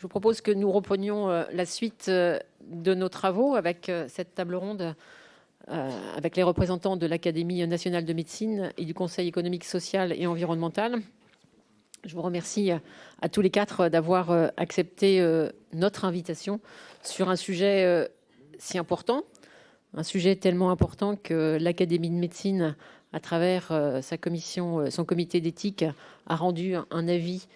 vous propose que nous reprenions la suite de nos travaux avec cette table ronde avec les représentants de l'Académie nationale de médecine et du Conseil économique, social et environnemental. Je vous remercie à tous les quatre d'avoir accepté notre invitation sur un sujet si important, un sujet tellement important que l'Académie de médecine, à travers sa commission, son comité d'éthique, a rendu un avis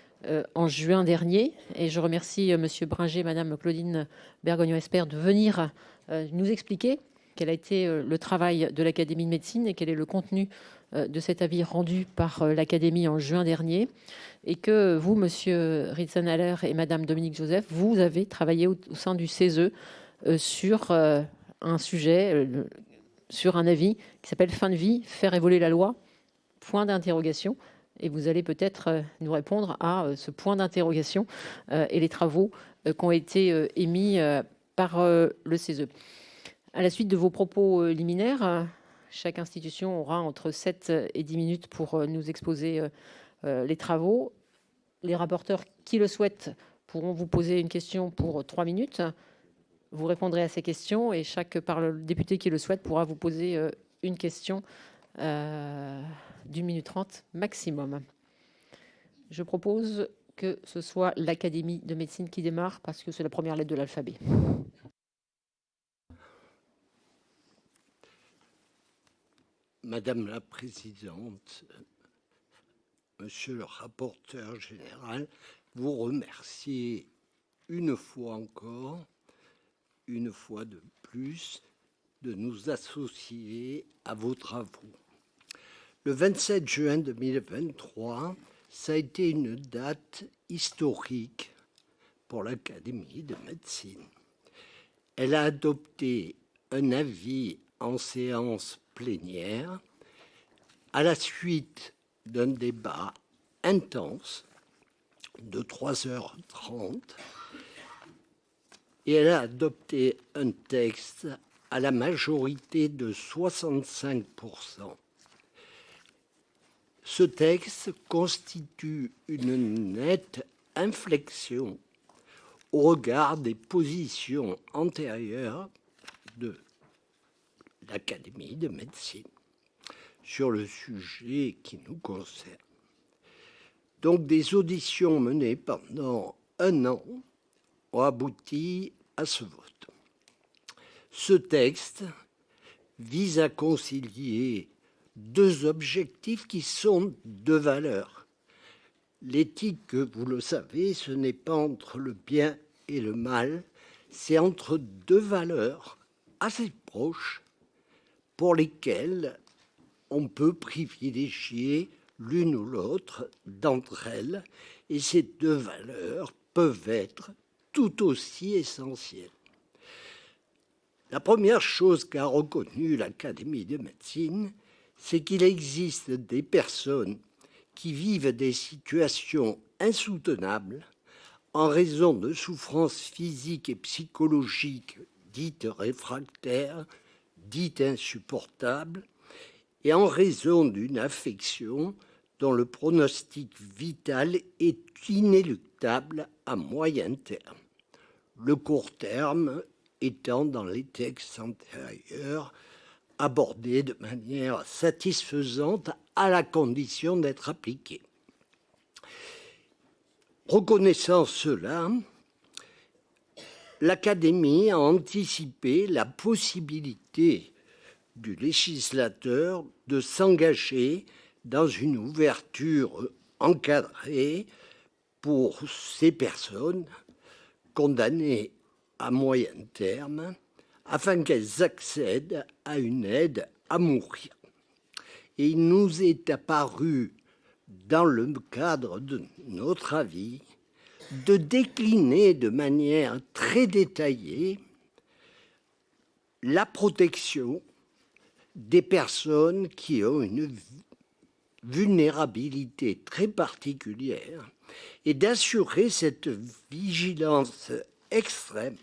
en juin dernier. Et je remercie Monsieur Bringer, Madame Claudine Bergogneau-Espère de venir nous expliquer quel a été le travail de l'Académie de médecine et quel est le contenu de cet avis rendu par l'Académie en juin dernier. Et que vous, Monsieur Ritzenhaller et Madame Dominique Joseph, vous avez travaillé au sein du CESE sur un sujet, sur un avis qui s'appelle Fin de vie, faire évoluer la loi, point d'interrogation. Et vous allez peut-être nous répondre à ce point d'interrogation et les travaux qui ont été émis par le CESE. À la suite de vos propos liminaires, chaque institution aura entre 7 et 10 minutes pour nous exposer les travaux. Les rapporteurs qui le souhaitent pourront vous poser une question pour 3 minutes. Vous répondrez à ces questions et chaque député qui le souhaite pourra vous poser une question d'1 minute 30 maximum. Je propose que ce soit l'Académie de médecine qui démarre parce que c'est la première lettre de l'alphabet. Madame la Présidente, Monsieur le rapporteur général, vous remercier une fois encore, une fois de plus, de nous associer à vos travaux. Le 27 juin 2023, ça a été une date historique pour l'Académie de médecine. Elle a adopté un avis en séance plénière à la suite d'un débat intense de 3h30 et elle a adopté un texte à la majorité de 65%. Ce texte constitue une nette inflexion au regard des positions antérieures de l'Académie de médecine sur le sujet qui nous concerne. Donc, des auditions menées pendant 1 an ont abouti à ce vote. Ce texte vise à concilier 2 objectifs qui sont de valeur. L'éthique, vous le savez, ce n'est pas entre le bien et le mal, c'est entre 2 valeurs assez proches pour lesquelles on peut privilégier l'une ou l'autre d'entre elles, et ces 2 valeurs peuvent être tout aussi essentielles. La première chose qu'a reconnue l'Académie de médecine, c'est qu'il existe des personnes qui vivent des situations insoutenables en raison de souffrances physiques et psychologiques dites réfractaires, dites insupportables, et en raison d'une affection dont le pronostic vital est inéluctable à moyen terme. Le court terme étant, dans les textes antérieurs, abordé de manière satisfaisante à la condition d'être appliqué. Reconnaissant cela, l'Académie a anticipé la possibilité du législateur de s'engager dans une ouverture encadrée pour ces personnes condamnées à moyen terme afin qu'elles accèdent à une aide à mourir. Et il nous est apparu, dans le cadre de notre avis, de décliner de manière très détaillée la protection des personnes qui ont une vulnérabilité très particulière et d'assurer cette vigilance extrême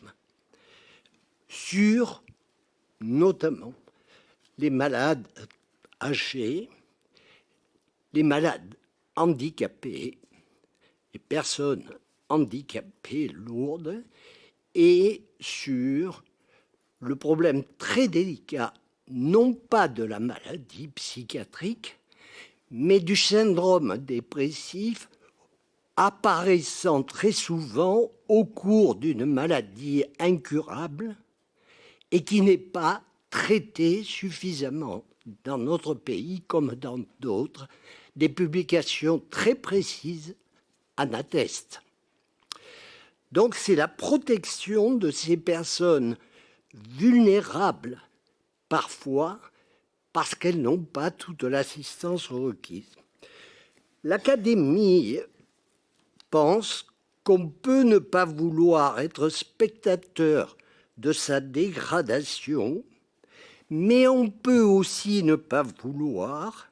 sur notamment les malades âgés, les malades handicapés, les personnes handicapées lourdes et sur le problème très délicat, non pas de la maladie psychiatrique, mais du syndrome dépressif apparaissant très souvent au cours d'une maladie incurable et qui n'est pas traité suffisamment dans notre pays comme dans d'autres. Des publications très précises en attestent. Donc c'est la protection de ces personnes vulnérables, parfois parce qu'elles n'ont pas toute l'assistance requise. L'Académie pense qu'on peut ne pas vouloir être spectateur de sa dégradation, mais on peut aussi ne pas vouloir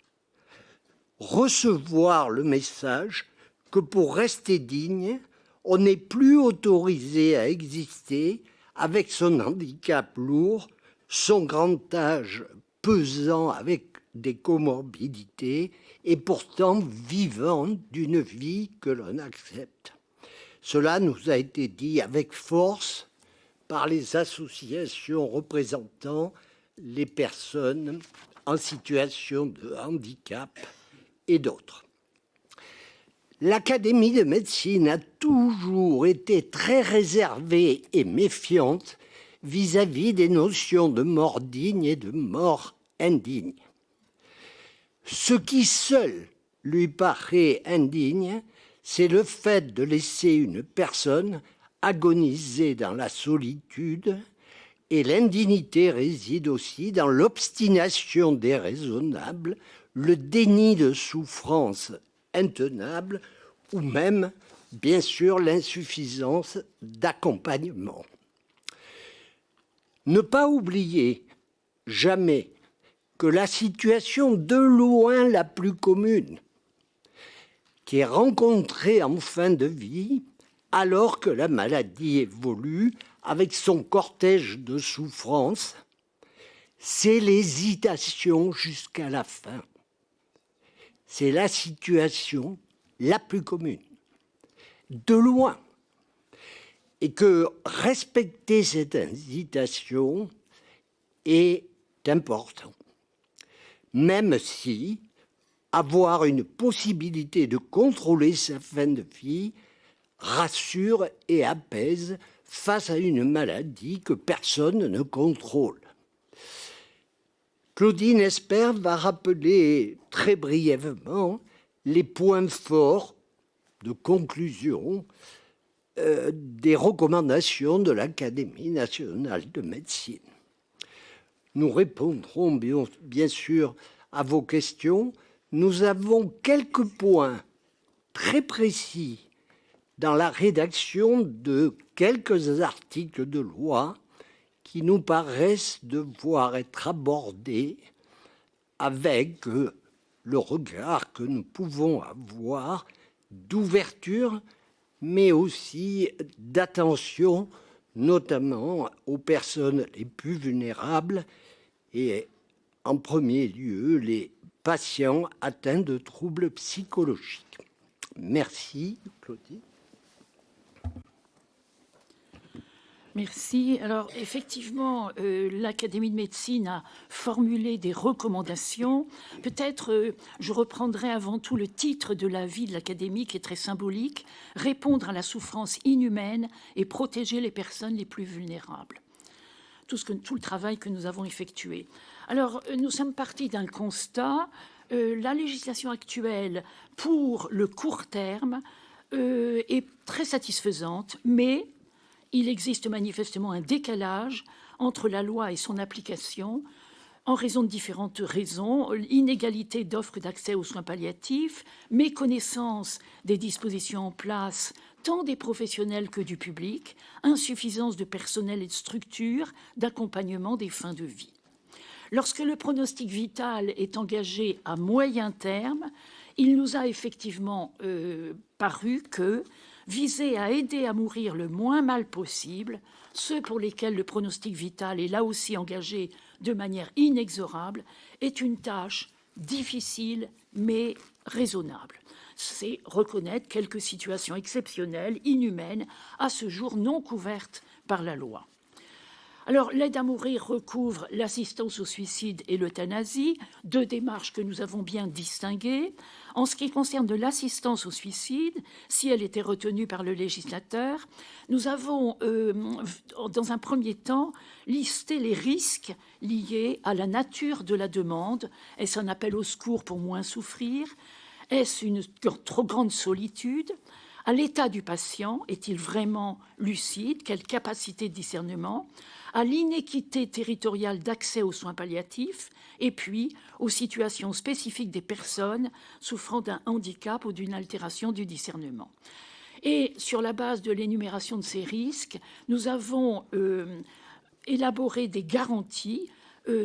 recevoir le message que pour rester digne, on n'est plus autorisé à exister avec son handicap lourd, son grand âge pesant avec des comorbidités et pourtant vivant d'une vie que l'on accepte. Cela nous a été dit avec force par les associations représentant les personnes en situation de handicap et d'autres. L'Académie de médecine a toujours été très réservée et méfiante vis-à-vis des notions de mort digne et de mort indigne. Ce qui seul lui paraît indigne, c'est le fait de laisser une personne agoniser dans la solitude, et l'indignité réside aussi dans l'obstination déraisonnable, le déni de souffrance intenable ou même, bien sûr, l'insuffisance d'accompagnement. Ne pas oublier jamais que la situation de loin la plus commune, qui est rencontrée en fin de vie, alors que la maladie évolue avec son cortège de souffrances, c'est l'hésitation jusqu'à la fin. C'est la situation la plus commune, de loin. Et que respecter cette hésitation est important. Même si avoir une possibilité de contrôler sa fin de vie rassure et apaise face à une maladie que personne ne contrôle. Claudine Espert va rappeler très brièvement les points forts de conclusion des recommandations de l'Académie nationale de médecine. Nous répondrons bien sûr à vos questions. Nous avons quelques points très précis dans la rédaction de quelques articles de loi qui nous paraissent devoir être abordés avec le regard que nous pouvons avoir d'ouverture, mais aussi d'attention, notamment aux personnes les plus vulnérables et en premier lieu les patients atteints de troubles psychologiques. Merci, Claudine. Merci. Alors, effectivement, l'Académie de médecine a formulé des recommandations. Peut-être, je reprendrai avant tout le titre de l'avis de l'Académie, qui est très symbolique, « Répondre à la souffrance inhumaine et protéger les personnes les plus vulnérables ». Tout le travail que nous avons effectué. Alors, nous sommes partis d'un constat. La législation actuelle, pour le court terme, est très satisfaisante, mais il existe manifestement un décalage entre la loi et son application en raison de différentes raisons. Inégalité d'offres d'accès aux soins palliatifs, méconnaissance des dispositions en place tant des professionnels que du public, insuffisance de personnel et de structures d'accompagnement des fins de vie. Lorsque le pronostic vital est engagé à moyen terme, il nous a effectivement paru que viser à aider à mourir le moins mal possible, ceux pour lesquels le pronostic vital est là aussi engagé de manière inexorable, est une tâche difficile mais raisonnable. c'est reconnaître quelques situations exceptionnelles, inhumaines, à ce jour non couvertes par la loi. Alors, l'aide à mourir recouvre l'assistance au suicide et l'euthanasie, deux démarches que nous avons bien distinguées. En ce qui concerne de l'assistance au suicide, si elle était retenue par le législateur, nous avons, dans un premier temps, listé les risques liés à la nature de la demande. Est-ce un appel au secours pour moins souffrir? Est-ce une trop grande solitude? À l'état du patient, est-il vraiment lucide? Quelle capacité de discernement? À l'inéquité territoriale d'accès aux soins palliatifs, et puis aux situations spécifiques des personnes souffrant d'un handicap ou d'une altération du discernement. Et sur la base de l'énumération de ces risques, nous avons élaboré des garanties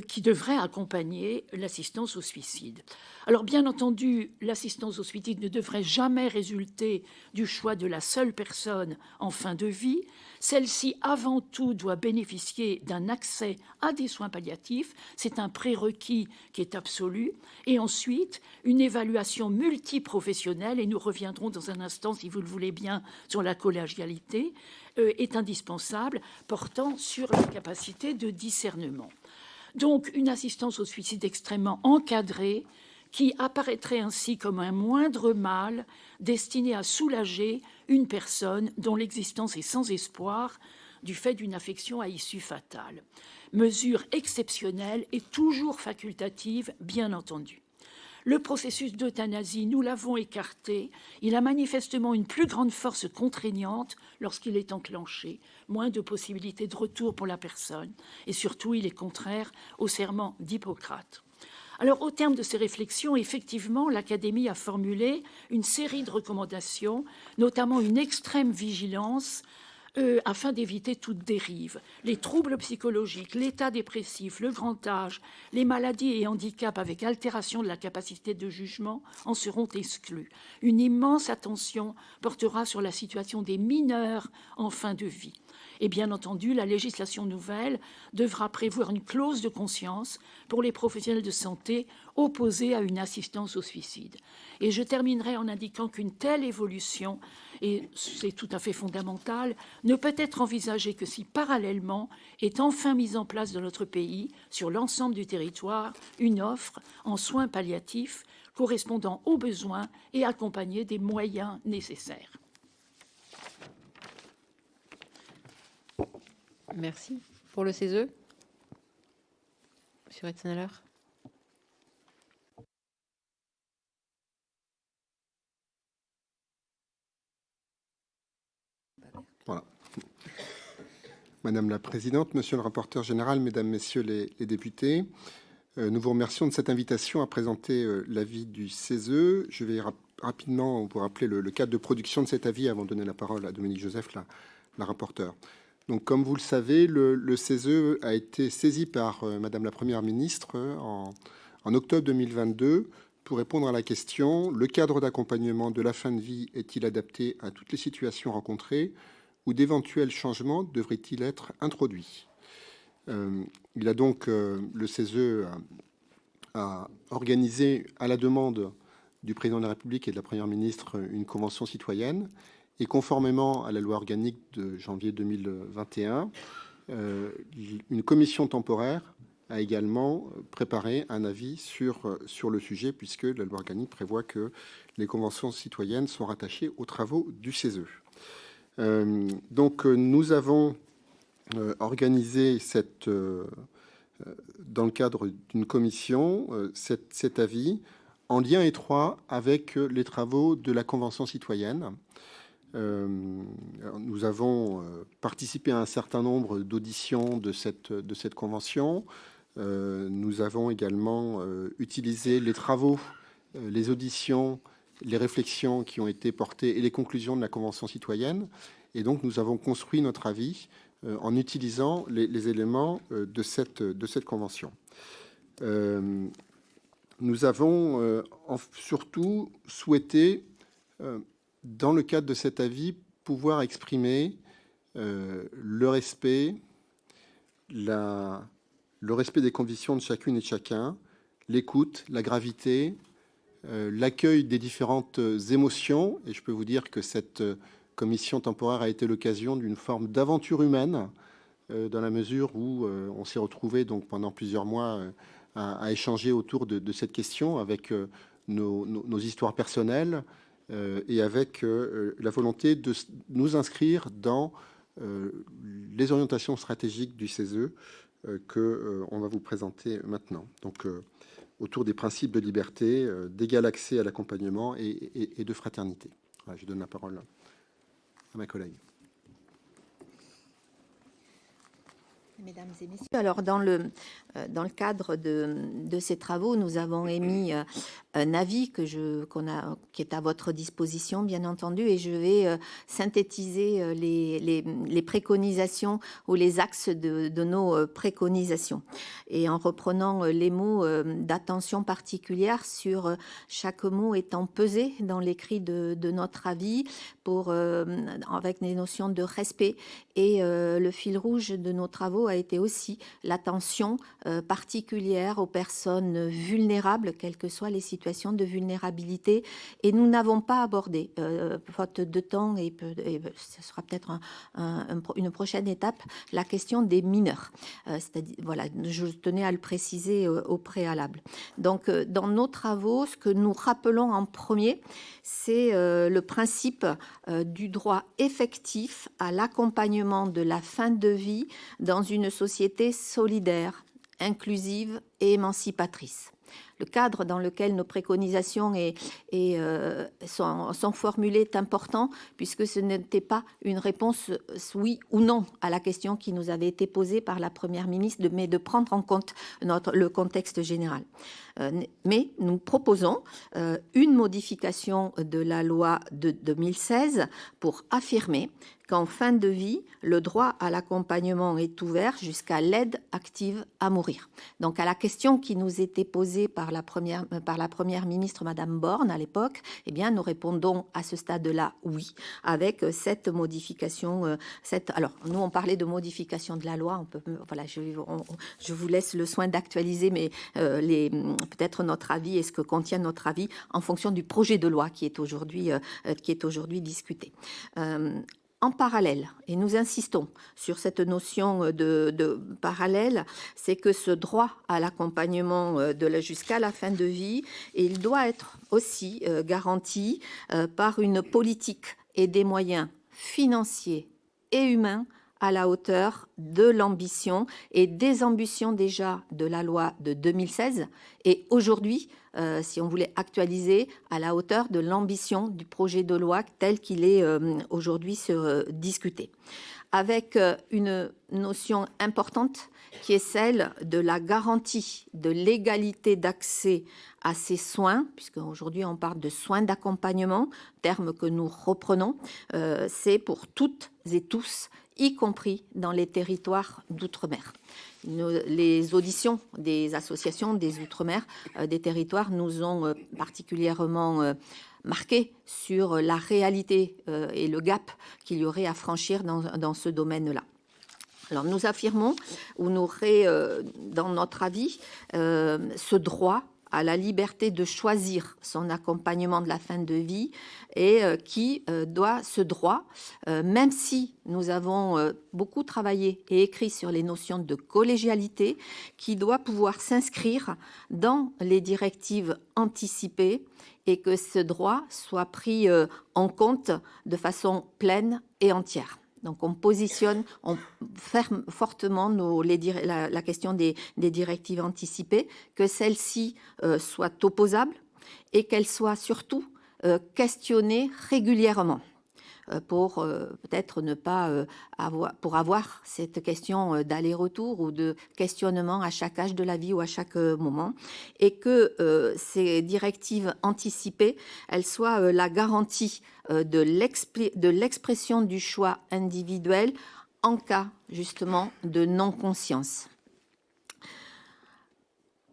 qui devraient accompagner l'assistance au suicide. Alors, bien entendu, l'assistance au suicide ne devrait jamais résulter du choix de la seule personne en fin de vie. Celle-ci, avant tout, doit bénéficier d'un accès à des soins palliatifs. C'est un prérequis qui est absolu. Et ensuite, une évaluation multiprofessionnelle, et nous reviendrons dans un instant, si vous le voulez bien, sur la collégialité, est indispensable, portant sur la capacité de discernement. Donc, une assistance au suicide extrêmement encadrée, qui apparaîtrait ainsi comme un moindre mal destiné à soulager une personne dont l'existence est sans espoir du fait d'une affection à issue fatale. Mesure exceptionnelle et toujours facultative, bien entendu. Le processus d'euthanasie, nous l'avons écarté. Il a manifestement une plus grande force contraignante lorsqu'il est enclenché, moins de possibilités de retour pour la personne, et surtout, il est contraire au serment d'Hippocrate. Alors, au terme de ces réflexions, effectivement, l'Académie a formulé une série de recommandations, notamment une extrême vigilance afin d'éviter toute dérive. Les troubles psychologiques, l'état dépressif, le grand âge, les maladies et handicaps avec altération de la capacité de jugement en seront exclus. Une immense attention portera sur la situation des mineurs en fin de vie. Et bien entendu, la législation nouvelle devra prévoir une clause de conscience pour les professionnels de santé opposés à une assistance au suicide. Et je terminerai en indiquant qu'une telle évolution, et c'est tout à fait fondamental, ne peut être envisagée que si parallèlement est enfin mise en place dans notre pays, sur l'ensemble du territoire, une offre en soins palliatifs correspondant aux besoins et accompagnée des moyens nécessaires. Merci. Pour le CESE, Monsieur Retzenaller. Voilà. Madame la présidente, monsieur le rapporteur général, mesdames, messieurs les députés, nous vous remercions de cette invitation à présenter l'avis du CESE. Je vais rapidement vous rappeler le cadre de production de cet avis avant de donner la parole à Dominique Joseph, la rapporteure. Donc, comme vous le savez, le CESE a été saisi par Madame la Première ministre en octobre 2022 pour répondre à la question: le cadre d'accompagnement de la fin de vie est-il adapté à toutes les situations rencontrées ou d'éventuels changements devraient-ils être introduits? Il a donc, le CESE a organisé, à la demande du président de la République et de la Première ministre, une convention citoyenne. Et conformément à la loi organique de janvier 2021, une commission temporaire a également préparé un avis sur le sujet, puisque la loi organique prévoit que les conventions citoyennes sont rattachées aux travaux du CESE. Donc, nous avons organisé dans le cadre d'une commission cet avis en lien étroit avec les travaux de la Convention citoyenne. Nous avons participé à un certain nombre d'auditions de cette convention. Nous avons également utilisé les travaux, les auditions, les réflexions qui ont été portées et les conclusions de la Convention citoyenne. Et donc, nous avons construit notre avis en utilisant les éléments de cette convention. Nous avons surtout souhaité, dans le cadre de cet avis, pouvoir exprimer le respect des convictions de chacune et de chacun, l'écoute, la gravité, l'accueil des différentes émotions. Et je peux vous dire que cette commission temporaire a été l'occasion d'une forme d'aventure humaine, dans la mesure où on s'est retrouvé donc pendant plusieurs mois à échanger autour de cette question avec nos histoires personnelles et avec la volonté de nous inscrire dans les orientations stratégiques du CESE que on va vous présenter maintenant. Donc, autour des principes de liberté, d'égal accès à l'accompagnement et de fraternité. Voilà, je donne la parole à ma collègue. Mesdames et messieurs, alors dans le cadre de ces travaux, nous avons émis un avis qui est à votre disposition, bien entendu, et je vais synthétiser les préconisations ou les axes de nos préconisations. Et en reprenant les mots d'attention particulière sur chaque mot étant pesé dans l'écrit de notre avis, avec des notions de respect. Et le fil rouge de nos travaux a été aussi l'attention particulière aux personnes vulnérables, quelles que soient les situations de vulnérabilité. Et nous n'avons pas abordé, faute de temps, et ce sera peut-être une prochaine étape, la question des mineurs. C'est-à-dire, voilà, je tenais à le préciser au préalable. Donc, dans nos travaux, ce que nous rappelons en premier, c'est le principe du droit effectif à l'accompagnement de la fin de vie dans une société solidaire, inclusive et émancipatrice. Le cadre dans lequel nos préconisations sont formulées est important, puisque ce n'était pas une réponse oui ou non à la question qui nous avait été posée par la Première ministre, mais de prendre en compte le contexte général. Mais nous proposons une modification de la loi de 2016 pour affirmer qu'en fin de vie, le droit à l'accompagnement est ouvert jusqu'à l'aide active à mourir. Donc, à la question qui nous était posée par la Première ministre, Madame Borne, à l'époque, eh bien, nous répondons à ce stade-là oui, avec cette modification. Alors, nous, on parlait de modification de la loi. Voilà, je vous laisse le soin d'actualiser, mais peut-être notre avis et ce que contient notre avis en fonction du projet de loi qui est aujourd'hui discuté. En parallèle, et nous insistons sur cette notion de parallèle, c'est que ce droit à l'accompagnement jusqu'à la fin de vie, il doit être aussi garanti par une politique et des moyens financiers et humains à la hauteur de l'ambition et des ambitions déjà de la loi de 2016 et aujourd'hui, si on voulait actualiser, à la hauteur de l'ambition du projet de loi tel qu'il est aujourd'hui discuté. Avec une notion importante qui est celle de la garantie de l'égalité d'accès à ces soins, puisqu'aujourd'hui on parle de soins d'accompagnement, terme que nous reprenons, c'est pour toutes et tous, y compris dans les territoires d'outre-mer. Les auditions des associations des outre-mer, des territoires, nous ont particulièrement marqué sur la réalité et le gap qu'il y aurait à franchir dans ce domaine-là. Alors nous affirmons, ou nous dans notre avis, ce droit à la liberté de choisir son accompagnement de la fin de vie et qui doit ce droit, même si nous avons beaucoup travaillé et écrit sur les notions de collégialité, qui doit pouvoir s'inscrire dans les directives anticipées et que ce droit soit pris en compte de façon pleine et entière. Donc on ferme fortement la question des directives anticipées, que celles-ci soient opposables et qu'elles soient surtout questionnées régulièrement pour peut-être ne pas avoir cette question d'aller-retour ou de questionnement à chaque âge de la vie ou à chaque moment, et que ces directives anticipées, elles soient la garantie de l'expression du choix individuel en cas justement de non-conscience.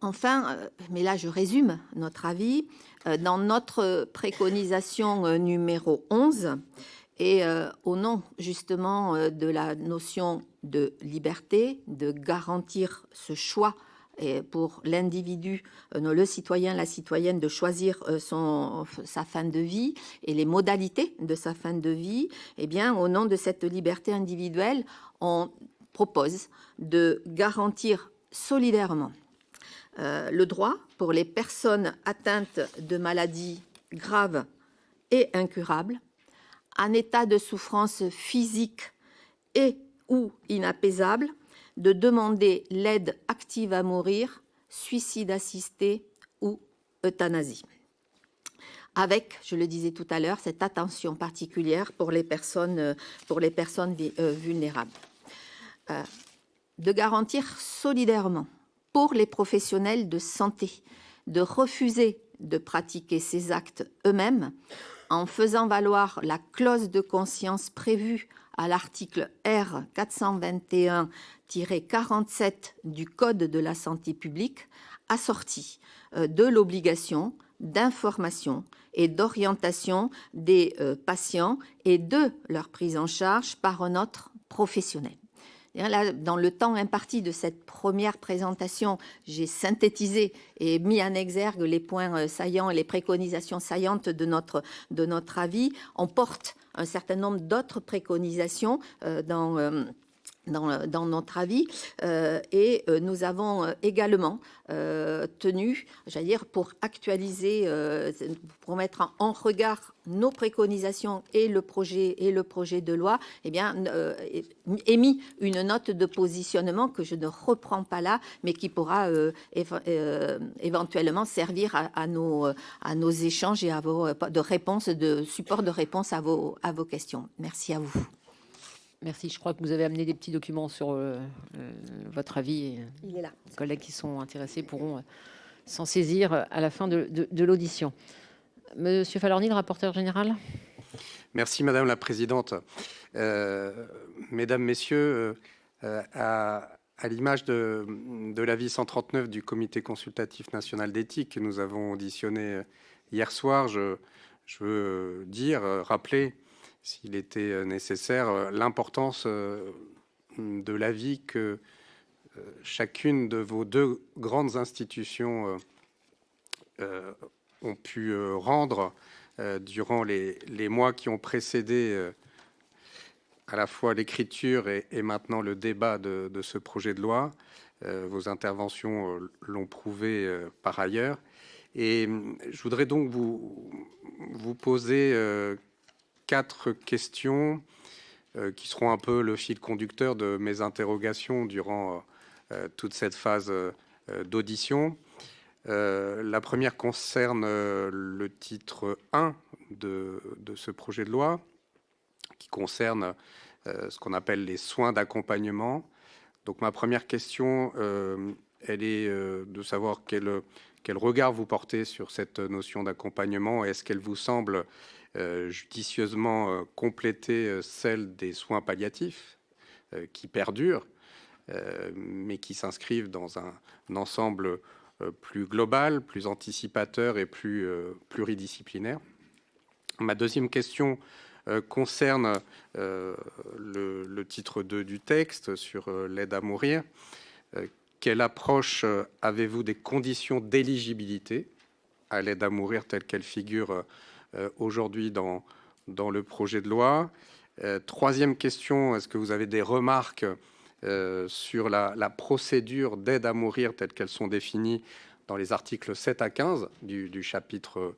Enfin, mais là je résume notre avis, dans notre préconisation numéro 11, et au nom justement de la notion de liberté, de garantir ce choix et pour l'individu, le citoyen, la citoyenne, de choisir sa fin de vie et les modalités de sa fin de vie, eh bien, au nom de cette liberté individuelle, on propose de garantir solidairement le droit pour les personnes atteintes de maladies graves et incurables, en état de souffrance physique et ou inapaisable, de demander l'aide active à mourir, suicide assisté ou euthanasie. Avec, je le disais tout à l'heure, cette attention particulière pour les personnes vulnérables. De garantir solidairement pour les professionnels de santé de refuser de pratiquer ces actes eux-mêmes en faisant valoir la clause de conscience prévue à l'article R 421-47 du Code de la santé publique, assortie de l'obligation d'information et d'orientation des patients et de leur prise en charge par un autre professionnel. Là, dans le temps imparti de cette première présentation, j'ai synthétisé et mis en exergue les points saillants et les préconisations saillantes de notre avis. On porte un certain nombre d'autres préconisations dans notre avis et nous avons également tenu, j'allais dire, pour actualiser, pour mettre en regard nos préconisations et le projet de loi, eh bien, émis une note de positionnement que je ne reprends pas là, mais qui pourra éventuellement servir à nos échanges et à vos de support de réponse à vos questions. Merci à vous. Merci. Je crois que vous avez amené des petits documents sur votre avis. Et il est là. Les collègues qui sont intéressés pourront s'en saisir à la fin de l'audition. Monsieur Falorni, le rapporteur général. Merci Madame la Présidente. Mesdames, Messieurs, à l'image de l'avis 139 du Comité consultatif national d'éthique que nous avons auditionné hier soir, je veux rappeler, s'il était nécessaire, l'importance de l'avis que chacune de vos deux grandes institutions ont pu rendre durant les mois qui ont précédé à la fois l'écriture et maintenant le débat de ce projet de loi. Vos interventions l'ont prouvé par ailleurs. Et je voudrais donc vous poser 4 questions qui seront un peu le fil conducteur de mes interrogations durant toute cette phase d'audition. La première concerne le titre 1 de ce projet de loi, qui concerne ce qu'on appelle les soins d'accompagnement. Donc ma première question, elle est de savoir quel regard vous portez sur cette notion d'accompagnement. Est-ce qu'elle vous semble judicieusement compléter celle des soins palliatifs qui perdurent, mais qui s'inscrivent dans un ensemble plus global, plus anticipateur et plus pluridisciplinaire. Ma deuxième question concerne le titre 2 du texte sur l'aide à mourir. Quelle approche avez-vous des conditions d'éligibilité à l'aide à mourir telle qu'elle figure aujourd'hui dans le projet de loi? Troisième question, est-ce que vous avez des remarques sur la procédure d'aide à mourir telles qu'elles sont définies dans les articles 7 à 15 du chapitre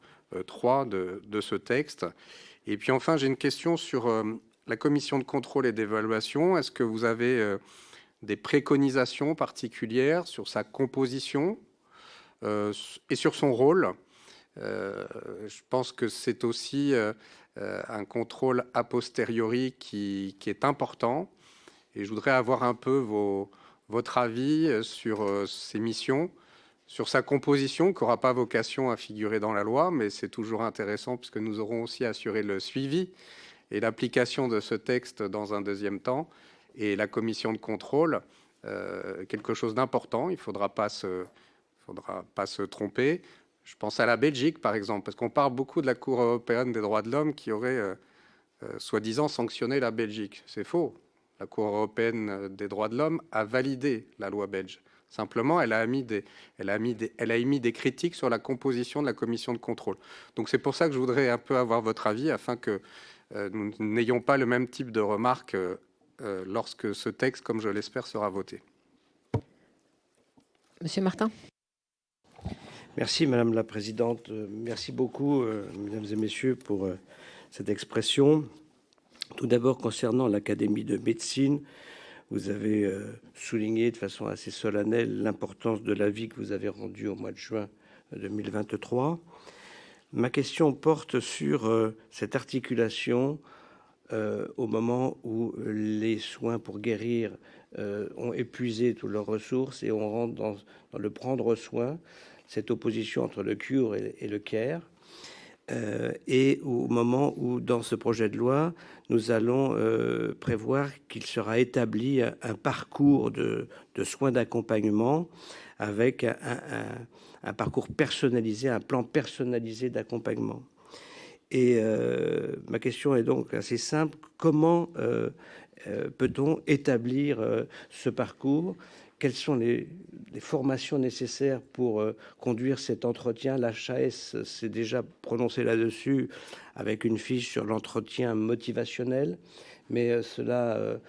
3 de ce texte? Et puis enfin, j'ai une question sur la commission de contrôle et d'évaluation. Est-ce que vous avez des préconisations particulières sur sa composition et sur son rôle? Je pense que c'est aussi un contrôle a posteriori qui est important. Et je voudrais avoir un peu votre avis sur ces missions, sur sa composition, qui n'aura pas vocation à figurer dans la loi, mais c'est toujours intéressant puisque nous aurons aussi assuré le suivi et l'application de ce texte dans un deuxième temps. Et la commission de contrôle, quelque chose d'important, il ne faudra pas se tromper. Je pense à la Belgique, par exemple, parce qu'on parle beaucoup de la Cour européenne des droits de l'homme qui aurait, soi-disant, sanctionné la Belgique. C'est faux. La Cour européenne des droits de l'homme a validé la loi belge. Simplement, elle a émis des critiques sur la composition de la commission de contrôle. Donc c'est pour ça que je voudrais un peu avoir votre avis afin que nous n'ayons pas le même type de remarques lorsque ce texte, comme je l'espère, sera voté. Monsieur Martin. Merci Madame la Présidente. Merci beaucoup, Mesdames et Messieurs, pour cette expression. Tout d'abord, concernant l'Académie de médecine, vous avez souligné de façon assez solennelle l'importance de l'avis que vous avez rendu au mois de juin 2023. Ma question porte sur cette articulation au moment où les soins pour guérir ont épuisé toutes leurs ressources et on rentre dans le prendre soin, cette opposition entre le cure et le care, et au moment où, dans ce projet de loi, nous allons prévoir qu'il sera établi un parcours de soins d'accompagnement avec un parcours personnalisé, un plan personnalisé d'accompagnement. Et ma question est donc assez simple. Comment peut-on établir ce parcours ? Quelles sont les formations nécessaires pour conduire cet entretien? L'HAS s'est déjà prononcé là-dessus avec une fiche sur l'entretien motivationnel, mais cela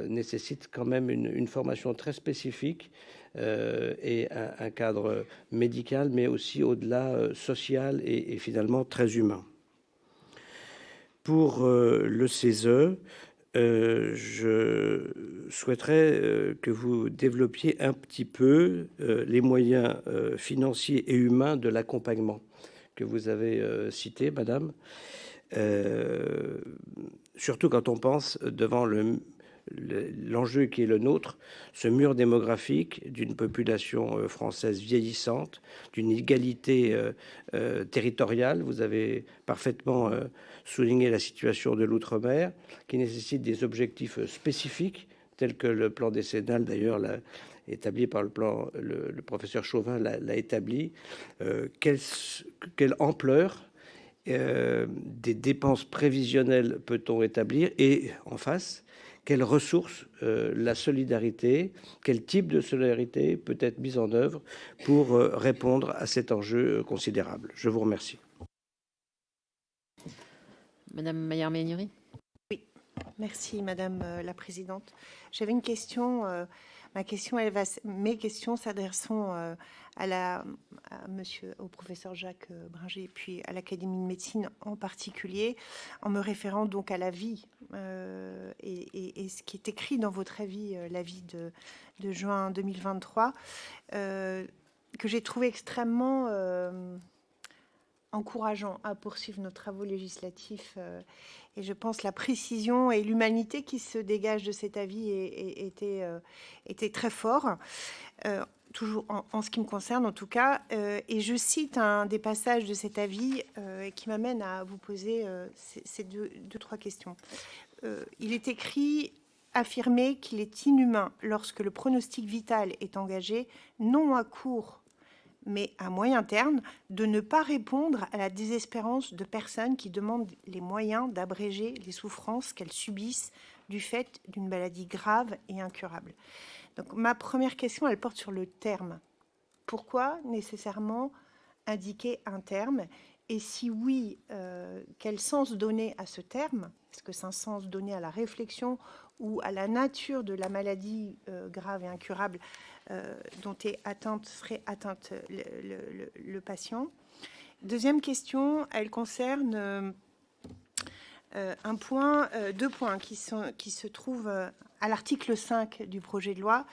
nécessite quand même une formation très spécifique et un cadre médical, mais aussi au-delà social et finalement très humain. Pour le CESE, je souhaiterais que vous développiez un petit peu les moyens financiers et humains de l'accompagnement que vous avez cité, Madame. Surtout quand on pense devant l'enjeu qui est le nôtre, ce mur démographique d'une population française vieillissante, d'une égalité territoriale. Vous avez parfaitement souligné la situation de l'outre-mer, qui nécessite des objectifs spécifiques, tels que le plan décennal, d'ailleurs, établi par le professeur Chauvin l'a établi. Quelle ampleur des dépenses prévisionnelles peut-on établir, et en face, quelles ressources la solidarité, quel type de solidarité peut être mise en œuvre pour répondre à cet enjeu considérable? Je vous remercie. Madame Maillard-Méhaignerie. Oui, merci Madame la Présidente. J'avais une question. Mes questions s'adresseront au professeur Jacques Bringer, puis à l'Académie de médecine en particulier, en me référant donc à l'avis et ce qui est écrit dans votre avis, l'avis de juin 2023, que j'ai trouvé extrêmement encourageant à poursuivre nos travaux législatifs. Et je pense la précision et l'humanité qui se dégagent de cet avis étaient très forts, toujours en ce qui me concerne en tout cas. Et je cite un des passages de cet avis qui m'amène à vous poser ces trois questions. Il est écrit: affirmer qu'il est inhumain lorsque le pronostic vital est engagé, non à court mais à moyen terme, de ne pas répondre à la désespérance de personnes qui demandent les moyens d'abréger les souffrances qu'elles subissent du fait d'une maladie grave et incurable. Donc ma première question, elle porte sur le terme. Pourquoi nécessairement indiquer un terme? Et si oui, quel sens donner à ce terme? Est-ce que c'est un sens donné à la réflexion ou à la nature de la maladie grave et incurable dont serait atteinte le patient? Deuxième question, elle concerne deux points qui se trouvent à l'article 5 du projet de loi.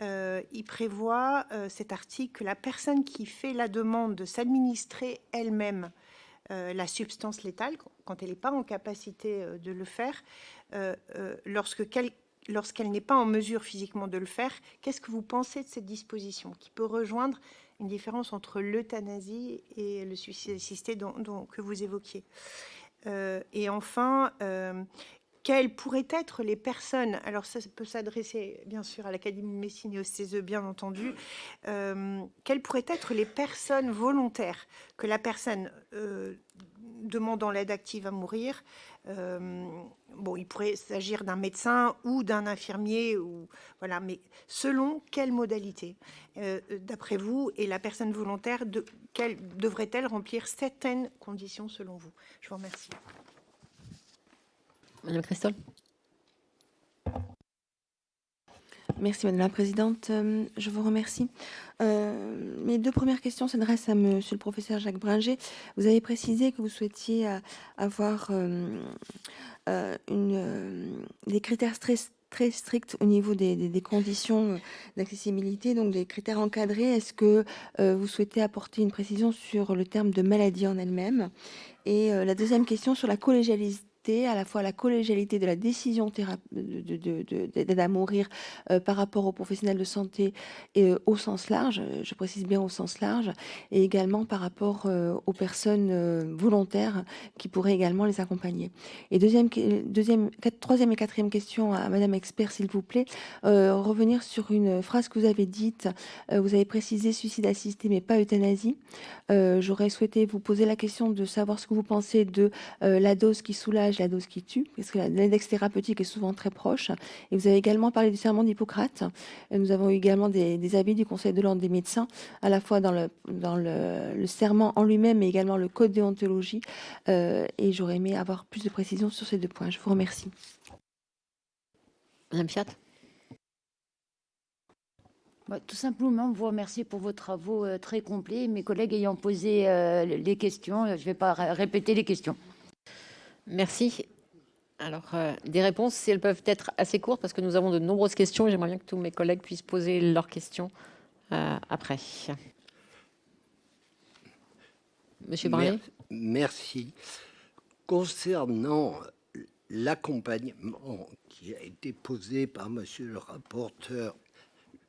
Il prévoit, cet article, que la personne qui fait la demande de s'administrer elle-même la substance létale, quand elle n'est pas en capacité de le faire, lorsqu'elle n'est pas en mesure physiquement de le faire, qu'est-ce que vous pensez de cette disposition qui peut rejoindre une différence entre l'euthanasie et le suicide assisté que vous évoquiez? Et enfin, quelles pourraient être les personnes, alors ça peut s'adresser bien sûr à l'Académie de médecine et au CESE, bien entendu, quelles pourraient être les personnes volontaires que la personne demandant l'aide active à mourir, bon, il pourrait s'agir d'un médecin ou d'un infirmier, ou, voilà, mais selon quelle modalité, d'après vous, et la personne volontaire, devrait-elle remplir certaines conditions selon vous? Je vous remercie. Madame Christol. Merci Madame la Présidente. Je vous remercie. Mes deux premières questions s'adressent à Monsieur le professeur Jacques Bringer. Vous avez précisé que vous souhaitiez avoir des critères très stricts au niveau des conditions d'accessibilité, donc des critères encadrés. Est-ce que vous souhaitez apporter une précision sur le terme de maladie en elle-même? Et la deuxième question sur la collégialité, à la fois la collégialité de la décision d'aide à mourir par rapport aux professionnels de santé et au sens large, je précise bien au sens large, et également par rapport aux personnes volontaires qui pourraient également les accompagner. Et troisième et quatrième question à Madame Expert, s'il vous plaît, revenir sur une phrase que vous avez dite. Vous avez précisé suicide assisté, mais pas euthanasie. J'aurais souhaité vous poser la question de savoir ce que vous pensez de la dose qui soulage, la dose qui tue, parce que l'index thérapeutique est souvent très proche. Et vous avez également parlé du serment d'Hippocrate. Nous avons eu également des avis du Conseil de l'ordre des médecins, à la fois dans le serment en lui-même, mais également le code déontologie. Et j'aurais aimé avoir plus de précisions sur ces deux points. Je vous remercie. Madame Fiat. Tout simplement, vous remercier pour vos travaux très complets. Mes collègues ayant posé les questions, je ne vais pas répéter les questions. Merci. Alors, des réponses, si elles peuvent être assez courtes, parce que nous avons de nombreuses questions, et j'aimerais bien que tous mes collègues puissent poser leurs questions après. Monsieur Barnier. Merci. Concernant l'accompagnement qui a été posé par monsieur le rapporteur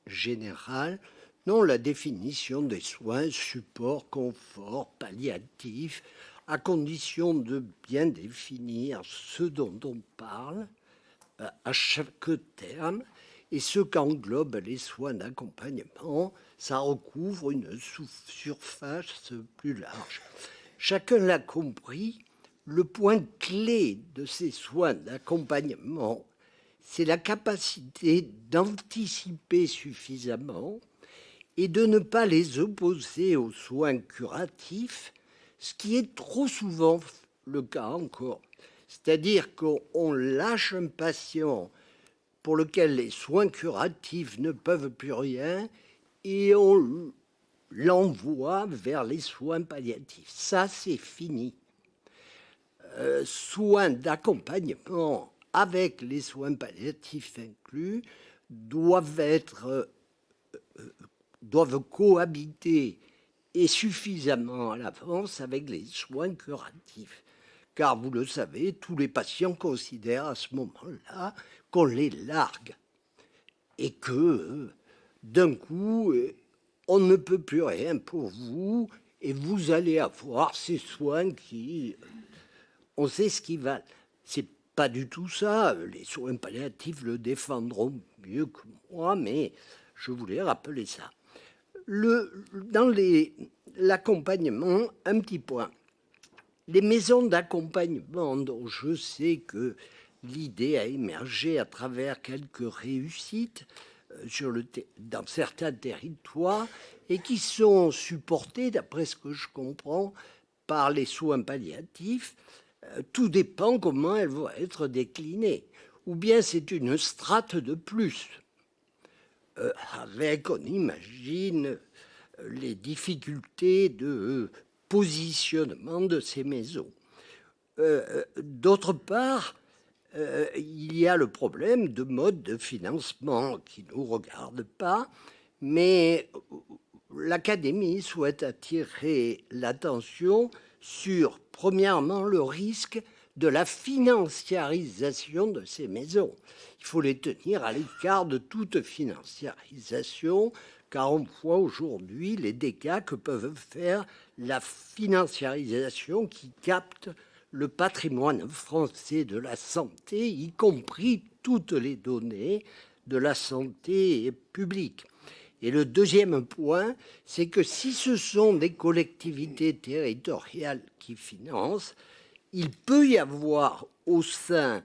général, non, la définition des soins, support, confort, palliatif, à condition de bien définir ce dont on parle à chaque terme, et ce qu'englobent les soins d'accompagnement, ça recouvre une surface plus large. Chacun l'a compris, le point clé de ces soins d'accompagnement, c'est la capacité d'anticiper suffisamment et de ne pas les opposer aux soins curatifs, ce qui est trop souvent le cas encore. C'est-à-dire qu'on lâche un patient pour lequel les soins curatifs ne peuvent plus rien et on l'envoie vers les soins palliatifs. Ça, c'est fini. Soins d'accompagnement avec les soins palliatifs inclus doivent cohabiter et suffisamment à l'avance avec les soins curatifs. Car vous le savez, tous les patients considèrent à ce moment-là qu'on les largue et que d'un coup, on ne peut plus rien pour vous et vous allez avoir ces soins qui, on sait ce qu'ils valent. C'est pas du tout ça. Les soins palliatifs le défendront mieux que moi, mais je voulais rappeler ça. Dans l'accompagnement, un petit point. Les maisons d'accompagnement, dont je sais que l'idée a émergé à travers quelques réussites dans certains territoires et qui sont supportées, d'après ce que je comprends, par les soins palliatifs, tout dépend comment elles vont être déclinées. Ou bien c'est une strate de plus, avec, on imagine, les difficultés de positionnement de ces maisons. D'autre part, il y a le problème de mode de financement qui ne nous regarde pas, mais l'Académie souhaite attirer l'attention sur, premièrement, le risque de la financiarisation de ces maisons. Il faut les tenir à l'écart de toute financiarisation, car on voit aujourd'hui les dégâts que peuvent faire la financiarisation qui capte le patrimoine français de la santé, y compris toutes les données de la santé publique. Et le deuxième point, c'est que si ce sont des collectivités territoriales qui financent, il peut y avoir au sein